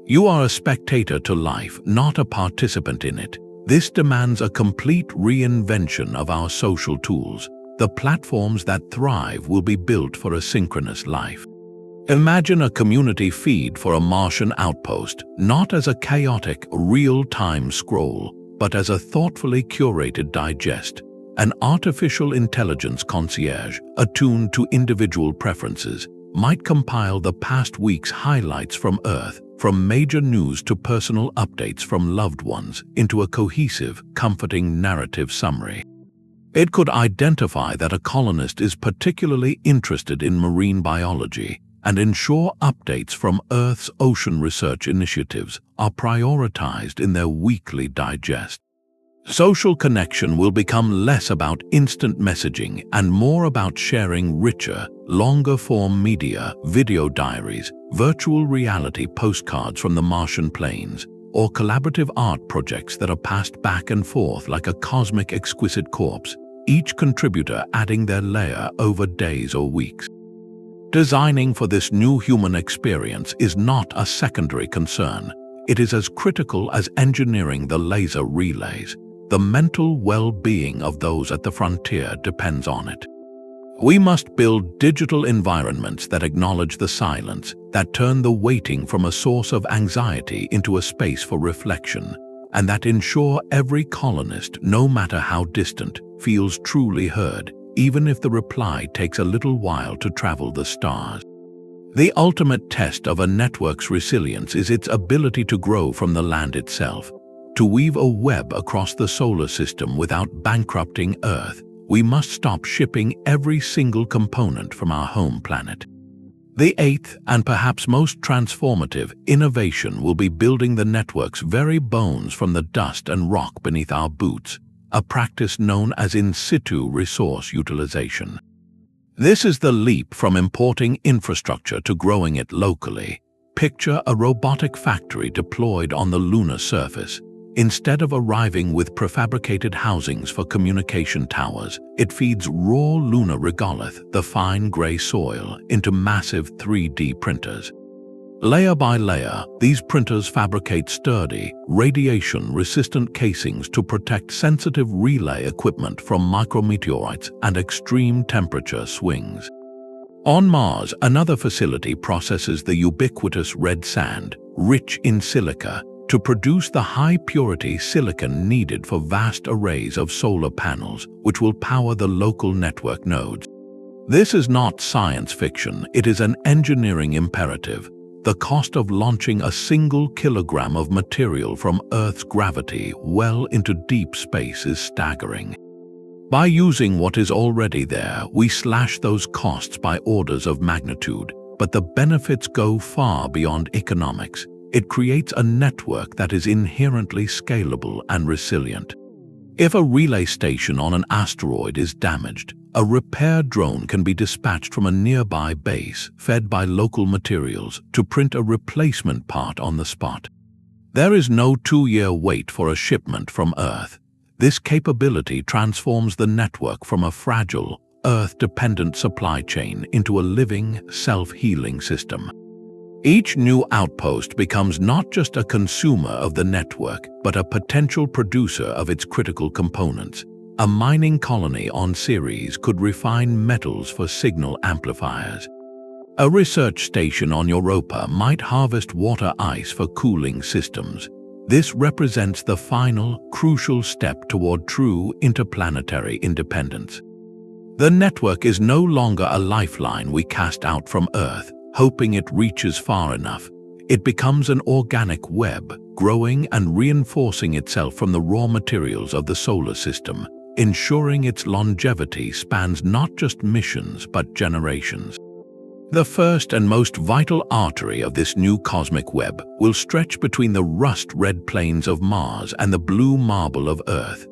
You are a spectator to life, not a participant in it. This demands a complete reinvention of our social tools. The platforms that thrive will be built for a synchronous life. Imagine a community feed for a Martian outpost, not as a chaotic, real-time scroll, but as a thoughtfully curated digest, an artificial intelligence concierge, attuned to individual preferences, might compile the past week's highlights from Earth, from major news to personal updates from loved ones, into a cohesive, comforting narrative summary. It could identify that a colonist is particularly interested in marine biology and ensure updates from Earth's ocean research initiatives are prioritized in their weekly digest. Social connection will become less about instant messaging and more about sharing richer, longer-form media, video diaries, virtual reality postcards from the Martian plains, or collaborative art projects that are passed back and forth like a cosmic exquisite corpse, each contributor adding their layer over days or weeks. Designing for this new human experience is not a secondary concern. It is as critical as engineering the laser relays. The mental well-being of those at the frontier depends on it. We must build digital environments that acknowledge the silence, that turn the waiting from a source of anxiety into a space for reflection, and that ensure every colonist, no matter how distant, feels truly heard, even if the reply takes a little while to travel the stars. The ultimate test of a network's resilience is its ability to grow from the land itself. To weave a web across the solar system without bankrupting Earth, we must stop shipping every single component from our home planet. The eighth, and perhaps most transformative, innovation will be building the network's very bones from the dust and rock beneath our boots, a practice known as in situ resource utilization. This is the leap from importing infrastructure to growing it locally. Picture a robotic factory deployed on the lunar surface. Instead of arriving with prefabricated housings for communication towers, it feeds raw lunar regolith, the fine gray soil, into massive 3D printers. Layer by layer, these printers fabricate sturdy, radiation-resistant casings to protect sensitive relay equipment from micrometeorites and extreme temperature swings. On Mars, another facility processes the ubiquitous red sand, rich in silica, to produce the high-purity silicon needed for vast arrays of solar panels, which will power the local network nodes. This is not science fiction, it is an engineering imperative. The cost of launching a single kilogram of material from Earth's gravity well into deep space is staggering. By using what is already there, we slash those costs by orders of magnitude, but the benefits go far beyond economics. It creates a network that is inherently scalable and resilient. If a relay station on an asteroid is damaged, a repair drone can be dispatched from a nearby base, fed by local materials, to print a replacement part on the spot. There is no 2-year wait for a shipment from Earth. This capability transforms the network from a fragile, Earth-dependent supply chain into a living, self-healing system. Each new outpost becomes not just a consumer of the network, but a potential producer of its critical components. A mining colony on Ceres could refine metals for signal amplifiers. A research station on Europa might harvest water ice for cooling systems. This represents the final, crucial step toward true interplanetary independence. The network is no longer a lifeline we cast out from Earth, hoping it reaches far enough. It becomes an organic web, growing and reinforcing itself from the raw materials of the solar system, ensuring its longevity spans not just missions but generations. The first and most vital artery of this new cosmic web will stretch between the rust-red plains of Mars and the blue marble of Earth.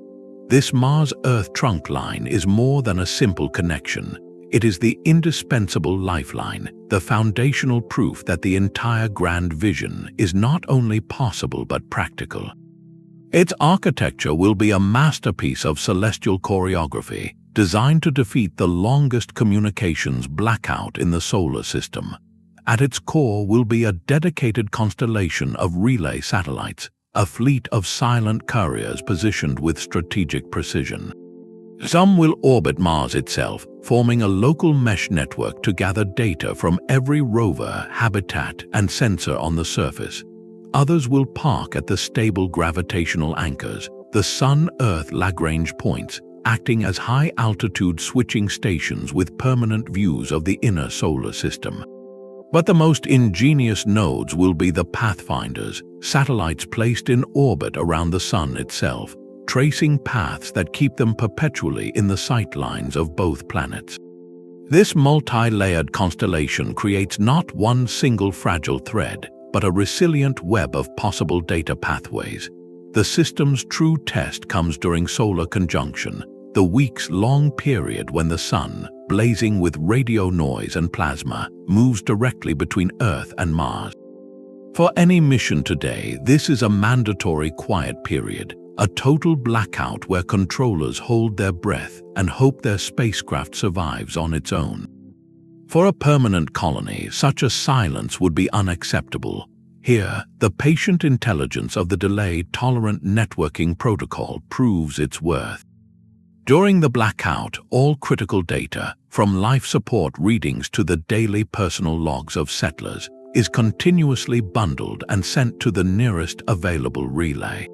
This Mars-Earth trunk line is more than a simple connection. It is the indispensable lifeline, the foundational proof that the entire grand vision is not only possible but practical. Its architecture will be a masterpiece of celestial choreography, designed to defeat the longest communications blackout in the solar system. At its core will be a dedicated constellation of relay satellites, a fleet of silent couriers positioned with strategic precision. Some will orbit Mars itself, forming a local mesh network to gather data from every rover, habitat, and sensor on the surface. Others will park at the stable gravitational anchors, the Sun-Earth Lagrange points, acting as high-altitude switching stations with permanent views of the inner solar system. But the most ingenious nodes will be the pathfinders, satellites placed in orbit around the Sun itself, tracing paths that keep them perpetually in the sightlines of both planets. This multi-layered constellation creates not one single fragile thread, but a resilient web of possible data pathways. The system's true test comes during solar conjunction, the weeks-long period when the Sun, blazing with radio noise and plasma, moves directly between Earth and Mars. For any mission today, this is a mandatory quiet period, a total blackout where controllers hold their breath and hope their spacecraft survives on its own. For a permanent colony, such a silence would be unacceptable. Here, the patient intelligence of the Delay Tolerant Networking protocol proves its worth. During the blackout, all critical data, from life support readings to the daily personal logs of settlers, is continuously bundled and sent to the nearest available relay.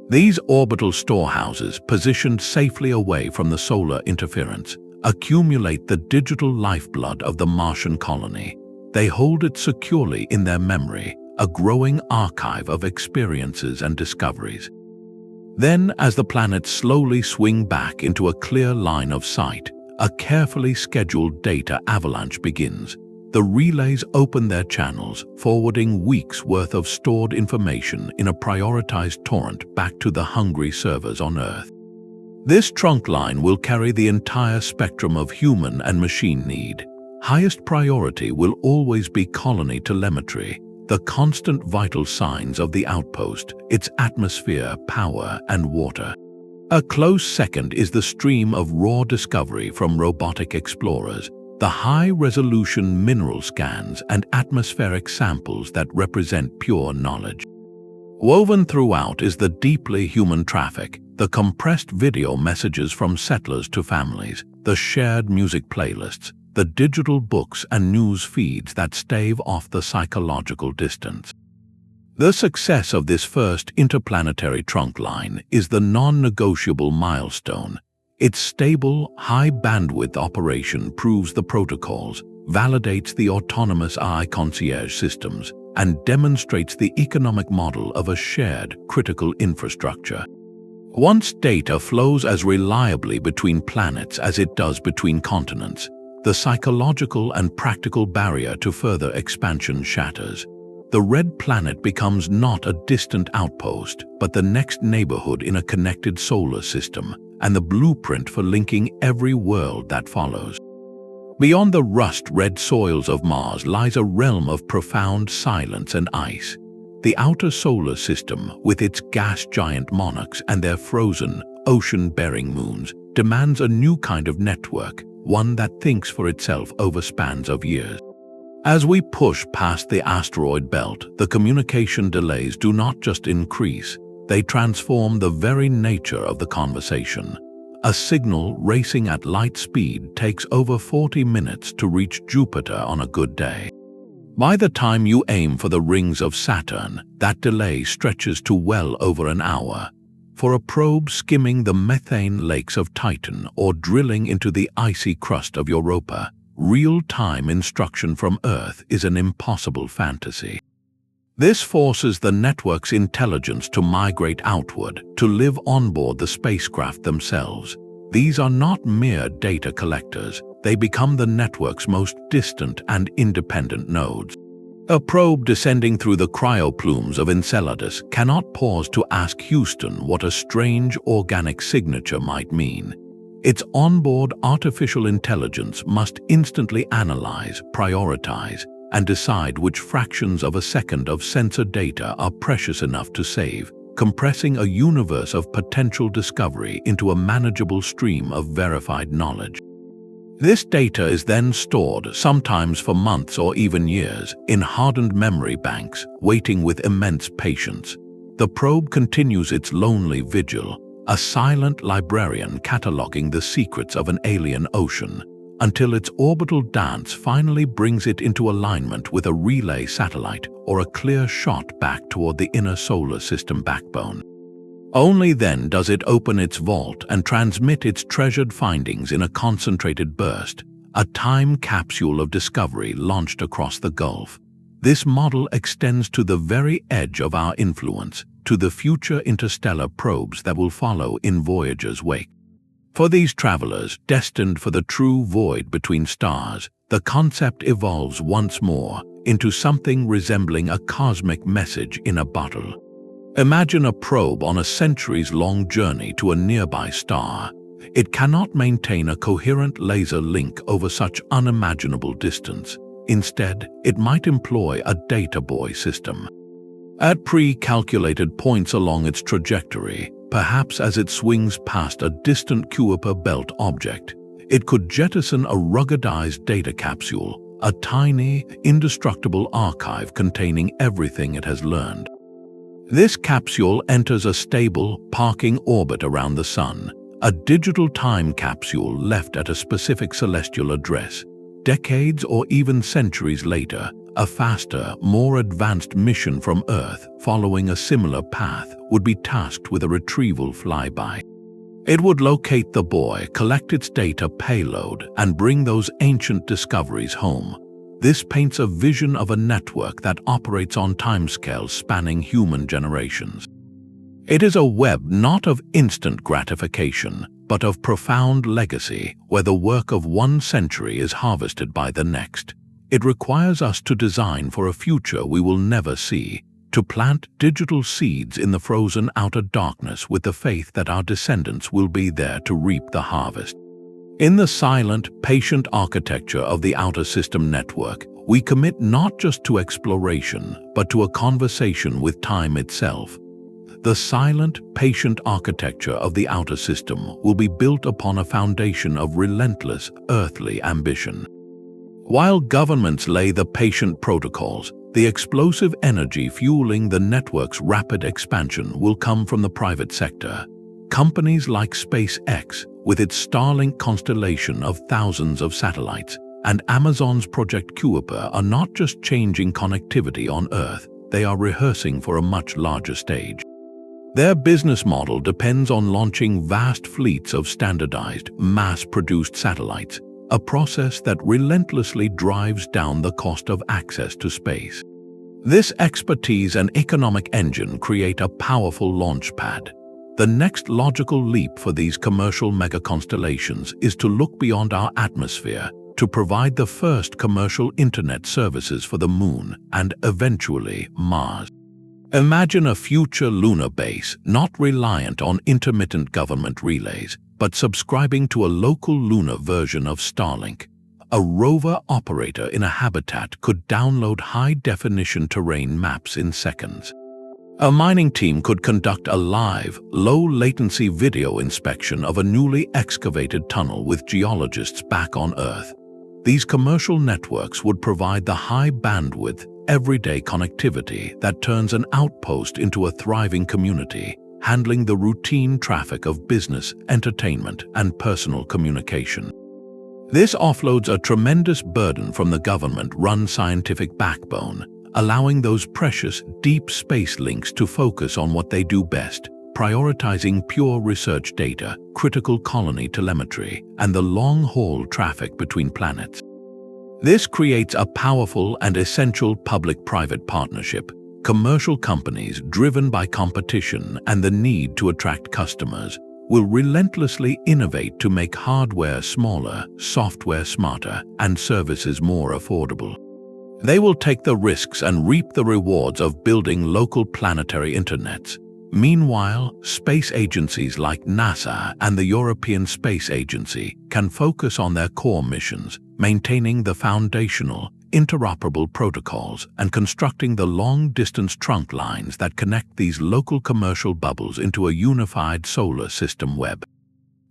These orbital storehouses, positioned safely away from the solar interference, accumulate the digital lifeblood of the Martian colony. They hold it securely in their memory, a growing archive of experiences and discoveries. Then, as the planets slowly swing back into a clear line of sight, a carefully scheduled data avalanche begins. The relays open their channels, forwarding weeks' worth of stored information in a prioritized torrent back to the hungry servers on Earth. This trunk line will carry the entire spectrum of human and machine need. Highest priority will always be colony telemetry, the constant vital signs of the outpost, its atmosphere, power, and water. A close second is the stream of raw discovery from robotic explorers, the high-resolution mineral scans and atmospheric samples that represent pure knowledge. Woven throughout is the deeply human traffic, the compressed video messages from settlers to families, the shared music playlists, the digital books and news feeds that stave off the psychological distance. The success of this first interplanetary trunk line is the non-negotiable milestone. Its stable, high-bandwidth operation proves the protocols, validates the autonomous AI concierge systems, and demonstrates the economic model of a shared, critical infrastructure. Once data flows as reliably between planets as it does between continents, the psychological and practical barrier to further expansion shatters. The red planet becomes not a distant outpost, but the next neighborhood in a connected solar system, and the blueprint for linking every world that follows. Beyond the rust-red soils of Mars lies a realm of profound silence and ice. The outer solar system, with its gas giant monarchs and their frozen, ocean-bearing moons, demands a new kind of network, one that thinks for itself over spans of years. As we push past the asteroid belt, the communication delays do not just increase, they transform the very nature of the conversation. A signal racing at light speed takes over 40 minutes to reach Jupiter on a good day. By the time you aim for the rings of Saturn, that delay stretches to well over an hour. For a probe skimming the methane lakes of Titan or drilling into the icy crust of Europa, real-time instruction from Earth is an impossible fantasy. This forces the network's intelligence to migrate outward, to live on board the spacecraft themselves. These are not mere data collectors, they become the network's most distant and independent nodes. A probe descending through the cryoplumes of Enceladus cannot pause to ask Houston what a strange organic signature might mean. Its onboard artificial intelligence must instantly analyze, prioritize, and decide which fractions of a second of sensor data are precious enough to save, compressing a universe of potential discovery into a manageable stream of verified knowledge. This data is then stored, sometimes for months or even years, in hardened memory banks, waiting with immense patience. The probe continues its lonely vigil, a silent librarian cataloging the secrets of an alien ocean, until its orbital dance finally brings it into alignment with a relay satellite or a clear shot back toward the inner solar system backbone. Only then does it open its vault and transmit its treasured findings in a concentrated burst, a time capsule of discovery launched across the Gulf. This model extends to the very edge of our influence, to the future interstellar probes that will follow in Voyager's wake. For these travelers destined for the true void between stars, the concept evolves once more into something resembling a cosmic message in a bottle. Imagine a probe on a centuries-long journey to a nearby star. It cannot maintain a coherent laser link over such unimaginable distance. Instead, it might employ a data buoy system. At pre-calculated points along its trajectory, perhaps as it swings past a distant Kuiper belt object, it could jettison a ruggedized data capsule, a tiny, indestructible archive containing everything it has learned. This capsule enters a stable, parking orbit around the Sun, a digital time capsule left at a specific celestial address. Decades or even centuries later, a faster, more advanced mission from Earth following a similar path would be tasked with a retrieval flyby. It would locate the buoy, collect its data payload, and bring those ancient discoveries home. This paints a vision of a network that operates on timescales spanning human generations. It is a web not of instant gratification, but of profound legacy, where the work of one century is harvested by the next. It requires us to design for a future we will never see, to plant digital seeds in the frozen outer darkness with the faith that our descendants will be there to reap the harvest. In the silent, patient architecture of the outer system network, we commit not just to exploration, but to a conversation with time itself. The silent, patient architecture of the outer system will be built upon a foundation of relentless, earthly ambition. While governments lay the patient protocols, the explosive energy fueling the network's rapid expansion will come from the private sector. Companies like SpaceX, with its Starlink constellation of thousands of satellites, and Amazon's Project Kuiper are not just changing connectivity on Earth, they are rehearsing for a much larger stage. Their business model depends on launching vast fleets of standardized, mass-produced satellites, a process that relentlessly drives down the cost of access to space. This expertise and economic engine create a powerful launchpad. The next logical leap for these commercial mega-constellations is to look beyond our atmosphere, to provide the first commercial internet services for the Moon and eventually Mars. Imagine a future lunar base not reliant on intermittent government relays, but subscribing to a local lunar version of Starlink. A rover operator in a habitat could download high-definition terrain maps in seconds. A mining team could conduct a live, low-latency video inspection of a newly excavated tunnel with geologists back on Earth. These commercial networks would provide the high-bandwidth, everyday connectivity that turns an outpost into a thriving community, handling the routine traffic of business, entertainment, and personal communication. This offloads a tremendous burden from the government-run scientific backbone, allowing those precious, deep space links to focus on what they do best, prioritizing pure research data, critical colony telemetry, and the long-haul traffic between planets. This creates a powerful and essential public-private partnership. Commercial companies driven by competition and the need to attract customers will relentlessly innovate to make hardware smaller, software smarter, and services more affordable. They will take the risks and reap the rewards of building local planetary internets. Meanwhile, space agencies like NASA and the European Space Agency can focus on their core missions, maintaining the foundational, interoperable protocols and constructing the long-distance trunk lines that connect these local commercial bubbles into a unified solar system web.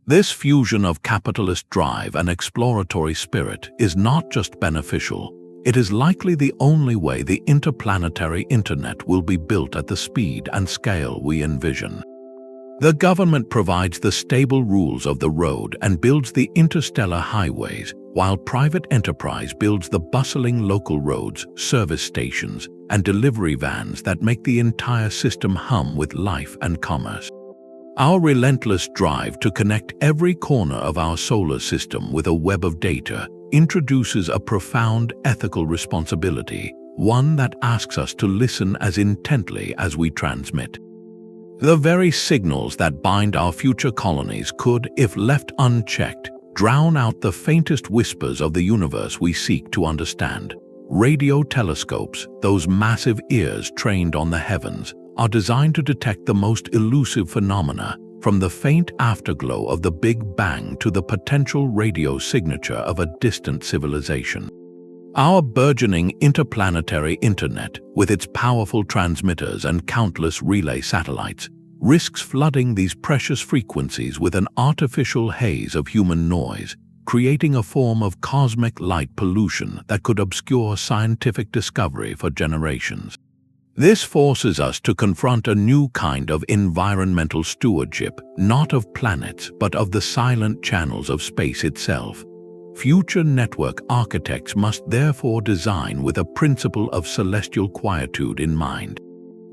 This fusion of capitalist drive and exploratory spirit is not just beneficial, it is likely the only way the interplanetary internet will be built at the speed and scale we envision. The government provides the stable rules of the road and builds the interstellar highways, while private enterprise builds the bustling local roads, service stations, and delivery vans that make the entire system hum with life and commerce. Our relentless drive to connect every corner of our solar system with a web of data introduces a profound ethical responsibility, one that asks us to listen as intently as we transmit. The very signals that bind our future colonies could, if left unchecked, drown out the faintest whispers of the universe we seek to understand. Radio telescopes, those massive ears trained on the heavens, are designed to detect the most elusive phenomena, from the faint afterglow of the Big Bang to the potential radio signature of a distant civilization. Our burgeoning interplanetary internet, with its powerful transmitters and countless relay satellites, risks flooding these precious frequencies with an artificial haze of human noise, creating a form of cosmic light pollution that could obscure scientific discovery for generations. This forces us to confront a new kind of environmental stewardship, not of planets, but of the silent channels of space itself. Future network architects must therefore design with a principle of celestial quietude in mind.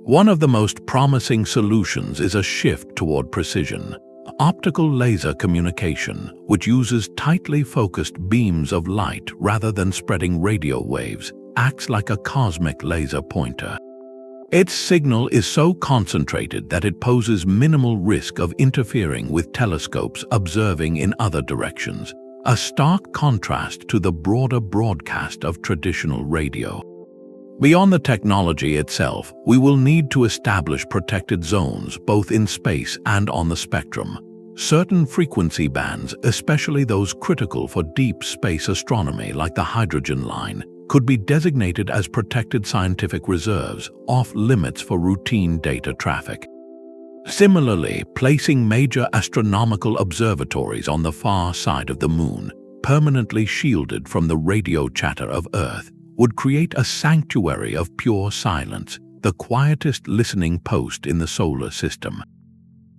One of the most promising solutions is a shift toward precision. Optical laser communication, which uses tightly focused beams of light rather than spreading radio waves, acts like a cosmic laser pointer. Its signal is so concentrated that it poses minimal risk of interfering with telescopes observing in other directions, a stark contrast to the broader broadcast of traditional radio. Beyond the technology itself, we will need to establish protected zones both in space and on the spectrum. Certain frequency bands, especially those critical for deep space astronomy like the hydrogen line, could be designated as protected scientific reserves, off-limits for routine data traffic. Similarly, placing major astronomical observatories on the far side of the Moon, permanently shielded from the radio chatter of Earth, would create a sanctuary of pure silence, the quietest listening post in the solar system.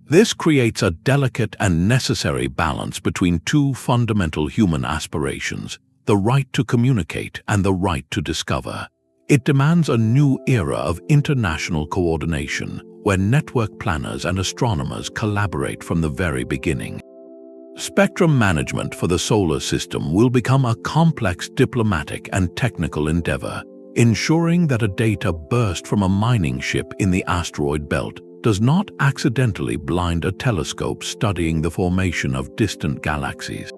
This creates a delicate and necessary balance between two fundamental human aspirations, the right to communicate and the right to discover. It demands a new era of international coordination, where network planners and astronomers collaborate from the very beginning. Spectrum management for the solar system will become a complex diplomatic and technical endeavor, ensuring that a data burst from a mining ship in the asteroid belt does not accidentally blind a telescope studying the formation of distant galaxies.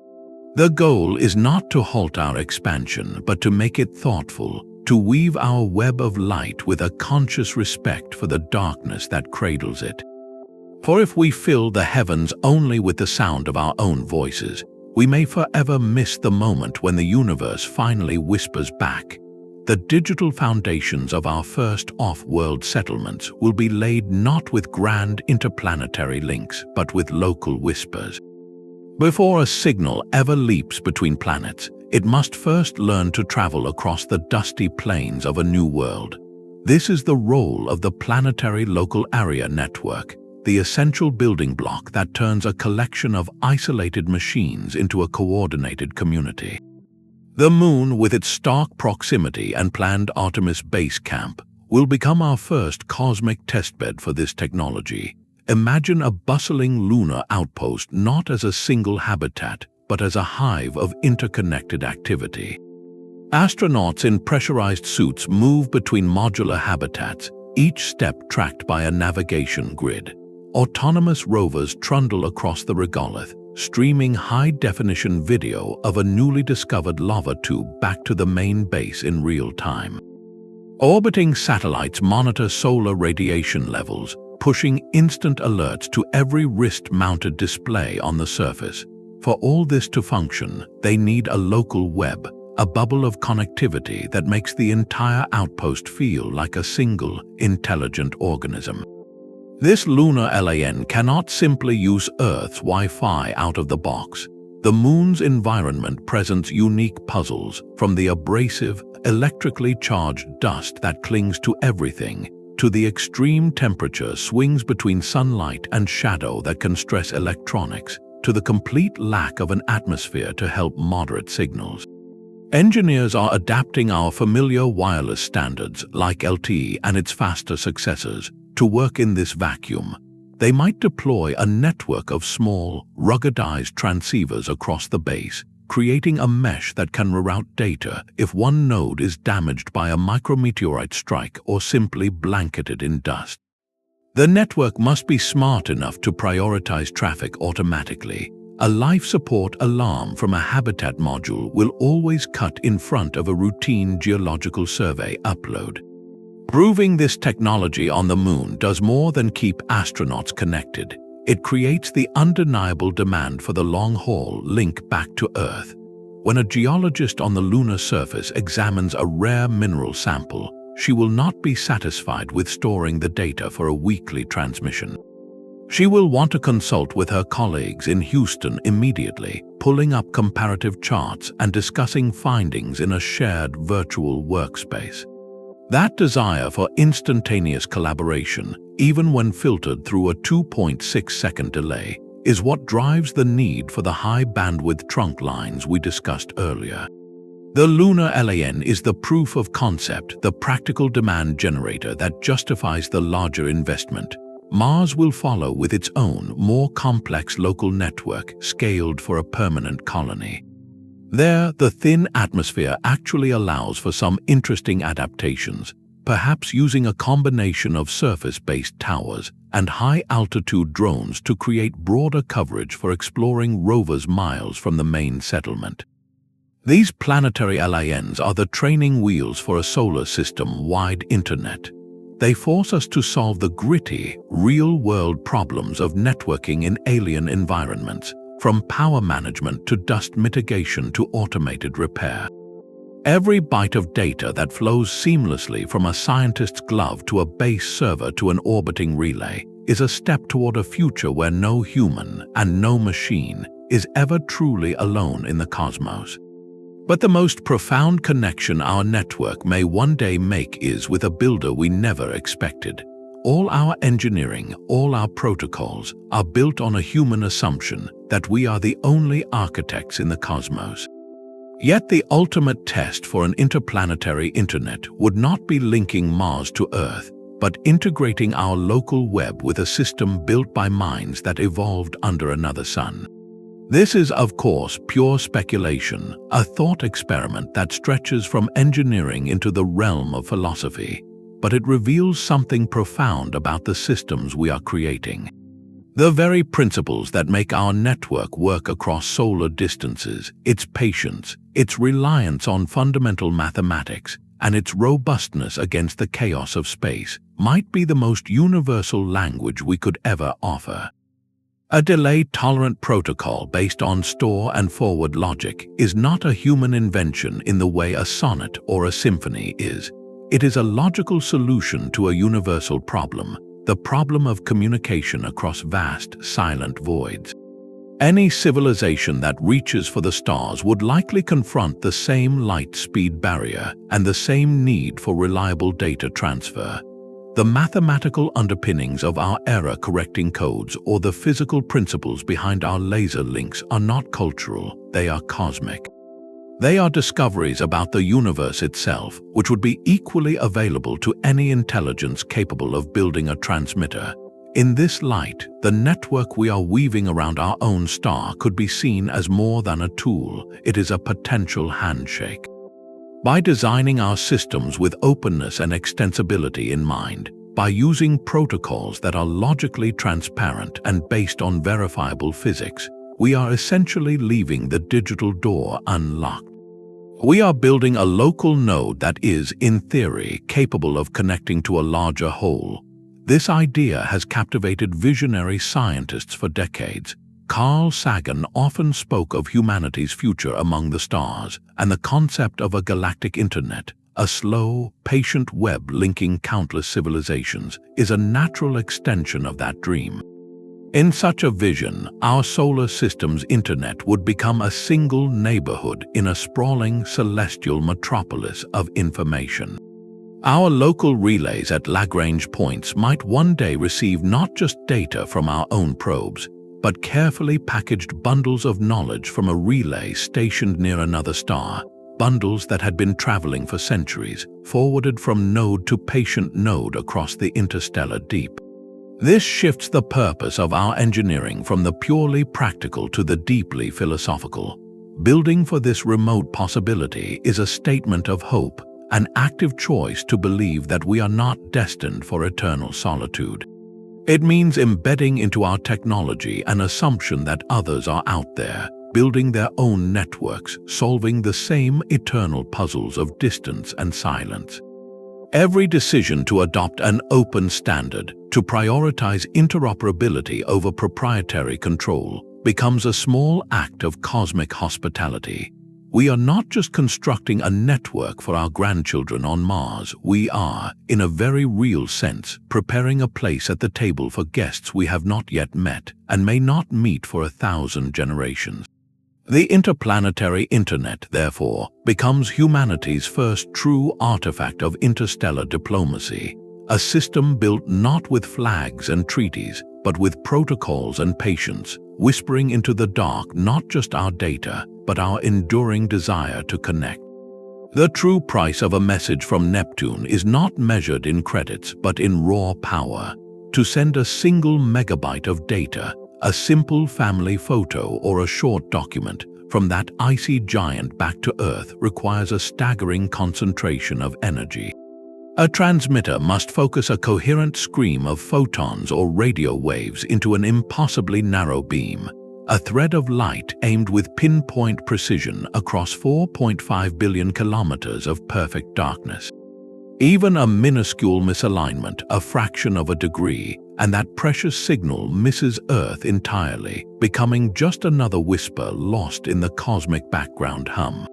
The goal is not to halt our expansion, but to make it thoughtful, to weave our web of light with a conscious respect for the darkness that cradles it. For if we fill the heavens only with the sound of our own voices, we may forever miss the moment when the universe finally whispers back. The digital foundations of our first off-world settlements will be laid not with grand interplanetary links, but with local whispers. Before a signal ever leaps between planets, it must first learn to travel across the dusty plains of a new world. This is the role of the Planetary Local Area Network, the essential building block that turns a collection of isolated machines into a coordinated community. The Moon, with its stark proximity and planned Artemis base camp, will become our first cosmic testbed for this technology. Imagine a bustling lunar outpost not as a single habitat, but as a hive of interconnected activity. Astronauts in pressurized suits move between modular habitats, each step tracked by a navigation grid. Autonomous rovers trundle across the regolith, streaming high-definition video of a newly discovered lava tube back to the main base in real time. Orbiting satellites monitor solar radiation levels, pushing instant alerts to every wrist-mounted display on the surface. For all this to function, they need a local web, a bubble of connectivity that makes the entire outpost feel like a single, intelligent organism. This lunar LAN cannot simply use Earth's Wi-Fi out of the box. The Moon's environment presents unique puzzles, from the abrasive, electrically charged dust that clings to everything, to the extreme temperature swings between sunlight and shadow that can stress electronics, to the complete lack of an atmosphere to help moderate signals. Engineers are adapting our familiar wireless standards, like LTE and its faster successors, to work in this vacuum. They might deploy a network of small, ruggedized transceivers across the base, creating a mesh that can reroute data if one node is damaged by a micrometeorite strike or simply blanketed in dust. The network must be smart enough to prioritize traffic automatically. A life support alarm from a habitat module will always cut in front of a routine geological survey upload. Proving this technology on the Moon does more than keep astronauts connected. It creates the undeniable demand for the long-haul link back to Earth. When a geologist on the lunar surface examines a rare mineral sample, she will not be satisfied with storing the data for a weekly transmission. She will want to consult with her colleagues in Houston immediately, pulling up comparative charts and discussing findings in a shared virtual workspace. That desire for instantaneous collaboration, even when filtered through a 2.6-second delay, is what drives the need for the high-bandwidth trunk lines we discussed earlier. The lunar LAN is the proof of concept, the practical demand generator that justifies the larger investment. Mars will follow with its own, more complex local network scaled for a permanent colony. There, the thin atmosphere actually allows for some interesting adaptations, perhaps using a combination of surface-based towers and high-altitude drones to create broader coverage for exploring rovers miles from the main settlement. These planetary LANs are the training wheels for a solar system-wide internet. They force us to solve the gritty, real-world problems of networking in alien environments, from power management to dust mitigation to automated repair. Every byte of data that flows seamlessly from a scientist's glove to a base server to an orbiting relay is a step toward a future where no human and no machine is ever truly alone in the cosmos. But the most profound connection our network may one day make is with a builder we never expected. All our engineering, all our protocols are built on a human assumption that we are the only architects in the cosmos. Yet the ultimate test for an interplanetary internet would not be linking Mars to Earth, but integrating our local web with a system built by minds that evolved under another sun. This is, of course, pure speculation, a thought experiment that stretches from engineering into the realm of philosophy, but it reveals something profound about the systems we are creating. The very principles that make our network work across solar distances, its patience, its reliance on fundamental mathematics, and its robustness against the chaos of space, might be the most universal language we could ever offer. A delay-tolerant protocol based on store and forward logic is not a human invention in the way a sonnet or a symphony is. It is a logical solution to a universal problem, the problem of communication across vast, silent voids. Any civilization that reaches for the stars would likely confront the same light-speed barrier and the same need for reliable data transfer. The mathematical underpinnings of our error-correcting codes or the physical principles behind our laser links are not cultural, they are cosmic. They are discoveries about the universe itself, which would be equally available to any intelligence capable of building a transmitter. In this light, the network we are weaving around our own star could be seen as more than a tool. It is a potential handshake. By designing our systems with openness and extensibility in mind, by using protocols that are logically transparent and based on verifiable physics, we are essentially leaving the digital door unlocked. We are building a local node that is, in theory, capable of connecting to a larger whole. This idea has captivated visionary scientists for decades. Carl Sagan often spoke of humanity's future among the stars, and the concept of a galactic internet, a slow, patient web linking countless civilizations, is a natural extension of that dream. In such a vision, our solar system's internet would become a single neighborhood in a sprawling celestial metropolis of information. Our local relays at Lagrange points might one day receive not just data from our own probes, but carefully packaged bundles of knowledge from a relay stationed near another star, bundles that had been traveling for centuries, forwarded from node to patient node across the interstellar deep. This shifts the purpose of our engineering from the purely practical to the deeply philosophical. Building for this remote possibility is a statement of hope, an active choice to believe that we are not destined for eternal solitude. It means embedding into our technology an assumption that others are out there, building their own networks, solving the same eternal puzzles of distance and silence. Every decision to adopt an open standard, to prioritize interoperability over proprietary control, becomes a small act of cosmic hospitality. We are not just constructing a network for our grandchildren on Mars, we are, in a very real sense, preparing a place at the table for guests we have not yet met and may not meet for 1,000 generations. The interplanetary internet, therefore, becomes humanity's first true artifact of interstellar diplomacy, a system built not with flags and treaties, but with protocols and patience, whispering into the dark not just our data, but our enduring desire to connect. The true price of a message from Neptune is not measured in credits, but in raw power. To send a single megabyte of data, a simple family photo or a short document, from that icy giant back to Earth requires a staggering concentration of energy. A transmitter must focus a coherent scream of photons or radio waves into an impossibly narrow beam, a thread of light aimed with pinpoint precision across 4.5 billion kilometers of perfect darkness. Even a minuscule misalignment, a fraction of a degree, and that precious signal misses Earth entirely, becoming just another whisper lost in the cosmic background hum.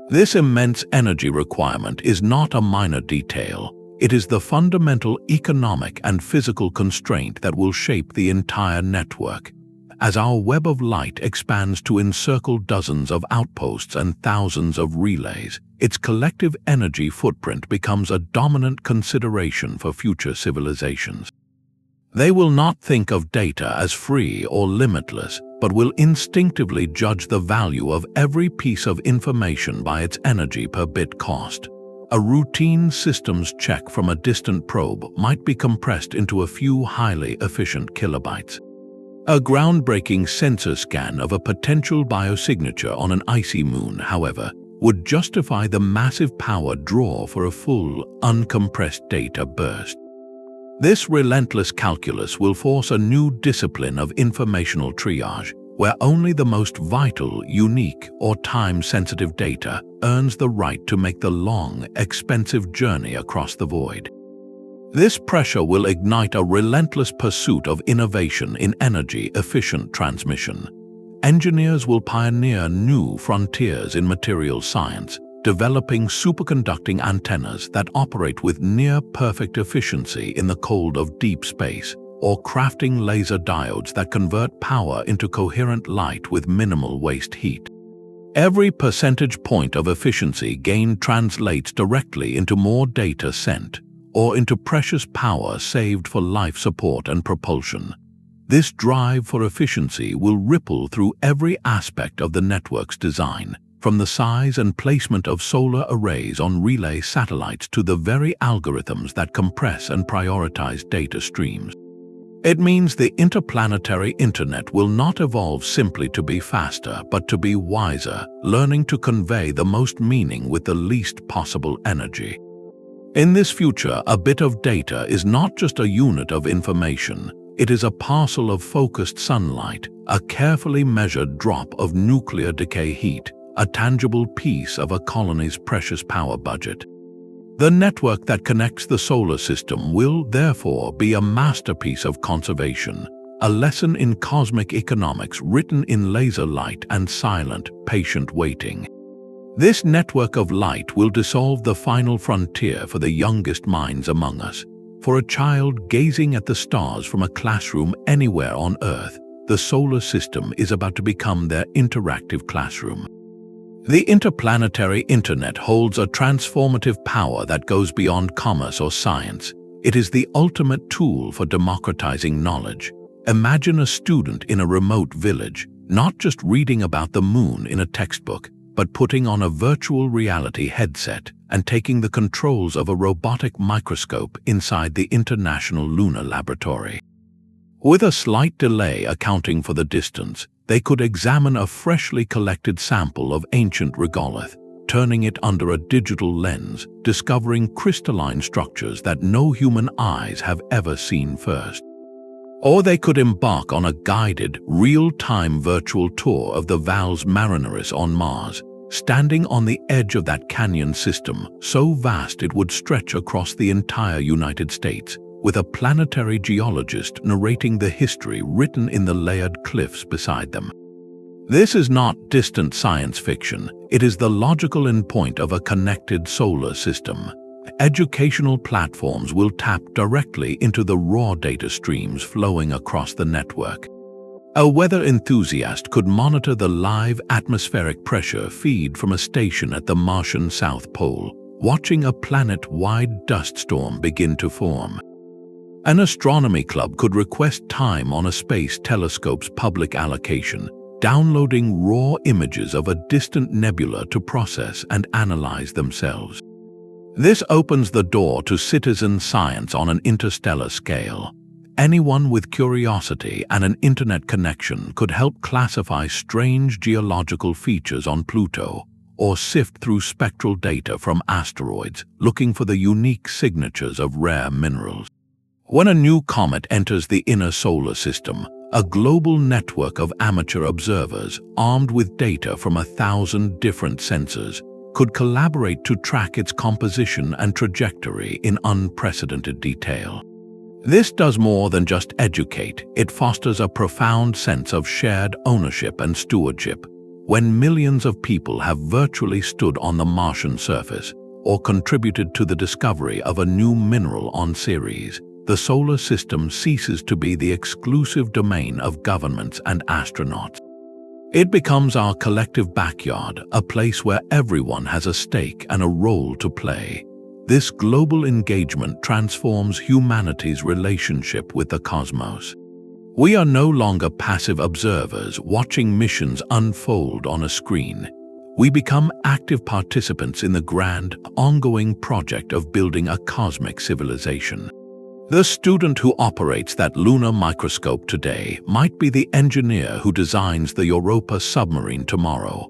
This immense energy requirement is not a minor detail. It is the fundamental economic and physical constraint that will shape the entire network. As our web of light expands to encircle dozens of outposts and thousands of relays, its collective energy footprint becomes a dominant consideration for future civilizations. They will not think of data as free or limitless, but will instinctively judge the value of every piece of information by its energy per bit cost. A routine systems check from a distant probe might be compressed into a few highly efficient kilobytes. A groundbreaking sensor scan of a potential biosignature on an icy moon, however, would justify the massive power draw for a full, uncompressed data burst. This relentless calculus will force a new discipline of informational triage, where only the most vital, unique, or time-sensitive data earns the right to make the long, expensive journey across the void. This pressure will ignite a relentless pursuit of innovation in energy-efficient transmission. Engineers will pioneer new frontiers in materials science, developing superconducting antennas that operate with near-perfect efficiency in the cold of deep space, or crafting laser diodes that convert power into coherent light with minimal waste heat. Every percentage point of efficiency gained translates directly into more data sent, or into precious power saved for life support and propulsion. This drive for efficiency will ripple through every aspect of the network's design, from the size and placement of solar arrays on relay satellites to the very algorithms that compress and prioritize data streams. It means the interplanetary internet will not evolve simply to be faster, but to be wiser, learning to convey the most meaning with the least possible energy. In this future, a bit of data is not just a unit of information. It is a parcel of focused sunlight, a carefully measured drop of nuclear decay heat, a tangible piece of a colony's precious power budget. The network that connects the solar system will, therefore, be a masterpiece of conservation, a lesson in cosmic economics written in laser light and silent, patient waiting. This network of light will dissolve the final frontier for the youngest minds among us. For a child gazing at the stars from a classroom anywhere on Earth, the solar system is about to become their interactive classroom. The interplanetary internet holds a transformative power that goes beyond commerce or science. It is the ultimate tool for democratizing knowledge. Imagine a student in a remote village, not just reading about the moon in a textbook, but putting on a virtual reality headset and taking the controls of a robotic microscope inside the International Lunar Laboratory. With a slight delay accounting for the distance, they could examine a freshly collected sample of ancient regolith, turning it under a digital lens, discovering crystalline structures that no human eyes have ever seen first. Or they could embark on a guided, real-time virtual tour of the Valles Marineris on Mars, standing on the edge of that canyon system, so vast it would stretch across the entire United States, with a planetary geologist narrating the history written in the layered cliffs beside them. This is not distant science fiction, it is the logical endpoint of a connected solar system. Educational platforms will tap directly into the raw data streams flowing across the network. A weather enthusiast could monitor the live atmospheric pressure feed from a station at the Martian South Pole, watching a planet-wide dust storm begin to form. An astronomy club could request time on a space telescope's public allocation, downloading raw images of a distant nebula to process and analyze themselves. This opens the door to citizen science on an interstellar scale. Anyone with curiosity and an internet connection could help classify strange geological features on Pluto, or sift through spectral data from asteroids, looking for the unique signatures of rare minerals. When a new comet enters the inner solar system, a global network of amateur observers, armed with data from 1,000 different sensors, could collaborate to track its composition and trajectory in unprecedented detail. This does more than just educate, it fosters a profound sense of shared ownership and stewardship. When millions of people have virtually stood on the Martian surface, or contributed to the discovery of a new mineral on Ceres, the solar system ceases to be the exclusive domain of governments and astronauts. It becomes our collective backyard, a place where everyone has a stake and a role to play. This global engagement transforms humanity's relationship with the cosmos. We are no longer passive observers watching missions unfold on a screen. We become active participants in the grand, ongoing project of building a cosmic civilization. The student who operates that lunar microscope today might be the engineer who designs the Europa submarine tomorrow.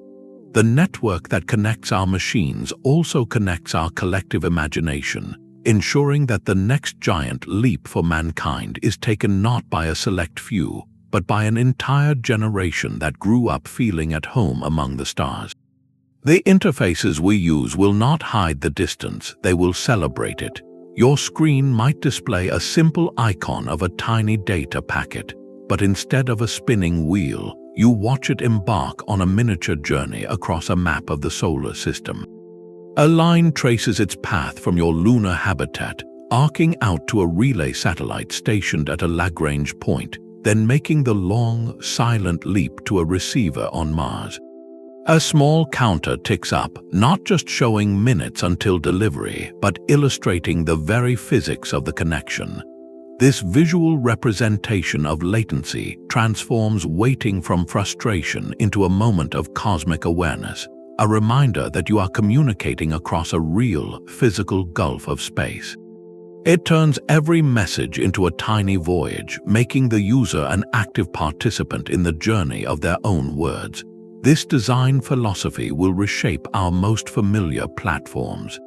The network that connects our machines also connects our collective imagination, ensuring that the next giant leap for mankind is taken not by a select few, but by an entire generation that grew up feeling at home among the stars. The interfaces we use will not hide the distance, they will celebrate it. Your screen might display a simple icon of a tiny data packet, but instead of a spinning wheel, you watch it embark on a miniature journey across a map of the solar system. A line traces its path from your lunar habitat, arcing out to a relay satellite stationed at a Lagrange point, then making the long, silent leap to a receiver on Mars. A small counter ticks up, not just showing minutes until delivery, but illustrating the very physics of the connection. This visual representation of latency transforms waiting from frustration into a moment of cosmic awareness, a reminder that you are communicating across a real, physical gulf of space. It turns every message into a tiny voyage, making the user an active participant in the journey of their own words. This design philosophy will reshape our most familiar platforms.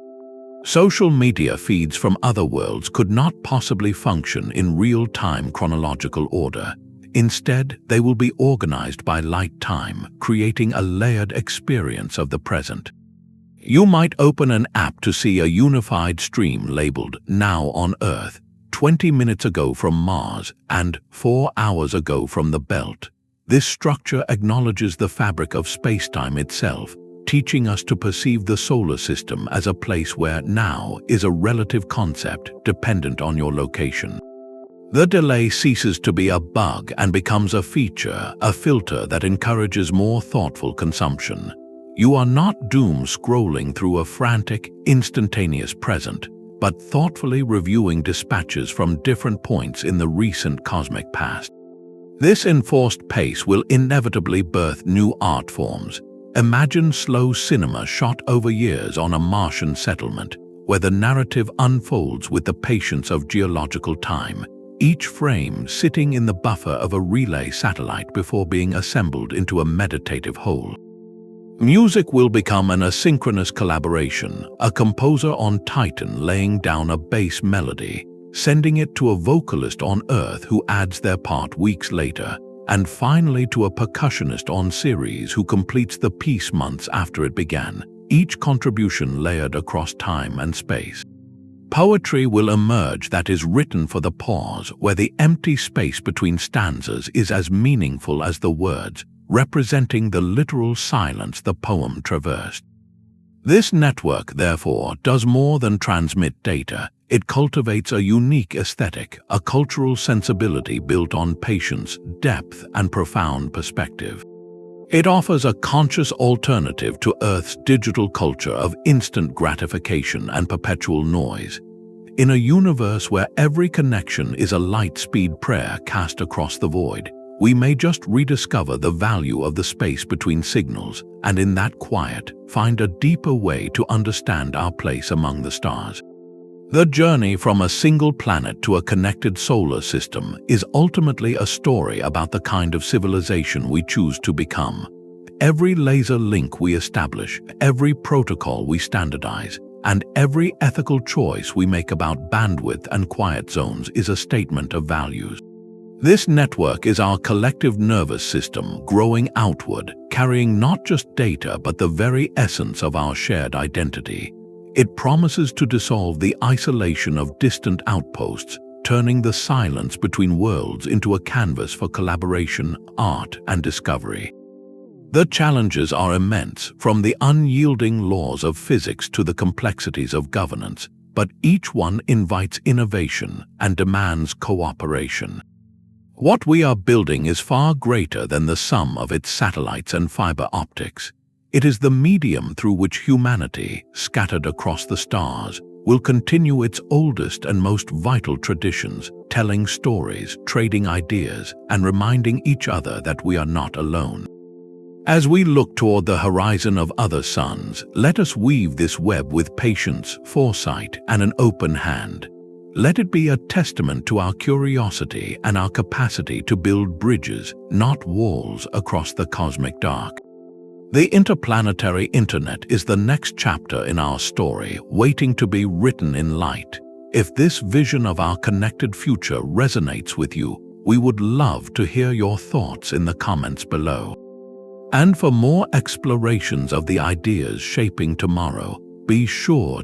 Social media feeds from other worlds could not possibly function in real-time chronological order. Instead, they will be organized by light time, creating a layered experience of the present. You might open an app to see a unified stream labeled "Now on Earth," 20 minutes ago from Mars, and 4 hours ago from the belt. This structure acknowledges the fabric of space-time itself, teaching us to perceive the solar system as a place where now is a relative concept dependent on your location. The delay ceases to be a bug and becomes a feature, a filter that encourages more thoughtful consumption. You are not doom scrolling through a frantic, instantaneous present, but thoughtfully reviewing dispatches from different points in the recent cosmic past. This enforced pace will inevitably birth new art forms. Imagine slow cinema shot over years on a Martian settlement, where the narrative unfolds with the patience of geological time, each frame sitting in the buffer of a relay satellite before being assembled into a meditative whole. Music will become an asynchronous collaboration, a composer on Titan laying down a bass melody, sending it to a vocalist on Earth who adds their part weeks later, and finally to a percussionist on Ceres who completes the piece months after it began, each contribution layered across time and space. Poetry will emerge that is written for the pause, where the empty space between stanzas is as meaningful as the words, representing the literal silence the poem traversed. This network, therefore, does more than transmit data. It cultivates a unique aesthetic, a cultural sensibility built on patience, depth, and profound perspective. It offers a conscious alternative to Earth's digital culture of instant gratification and perpetual noise. In a universe where every connection is a light-speed prayer cast across the void, we may just rediscover the value of the space between signals, and in that quiet, find a deeper way to understand our place among the stars. The journey from a single planet to a connected solar system is ultimately a story about the kind of civilization we choose to become. Every laser link we establish, every protocol we standardize, and every ethical choice we make about bandwidth and quiet zones is a statement of values. This network is our collective nervous system growing outward, carrying not just data but the very essence of our shared identity. It promises to dissolve the isolation of distant outposts, turning the silence between worlds into a canvas for collaboration, art, and discovery. The challenges are immense, from the unyielding laws of physics to the complexities of governance, but each one invites innovation and demands cooperation. What we are building is far greater than the sum of its satellites and fiber optics. It is the medium through which humanity, scattered across the stars, will continue its oldest and most vital traditions, telling stories, trading ideas, and reminding each other that we are not alone. As we look toward the horizon of other suns, let us weave this web with patience, foresight, and an open hand. Let it be a testament to our curiosity and our capacity to build bridges, not walls, across the cosmic dark. The interplanetary internet is the next chapter in our story, waiting to be written in light. If this vision of our connected future resonates with you, we would love to hear your thoughts in the comments below. And for more explorations of the ideas shaping tomorrow, be sure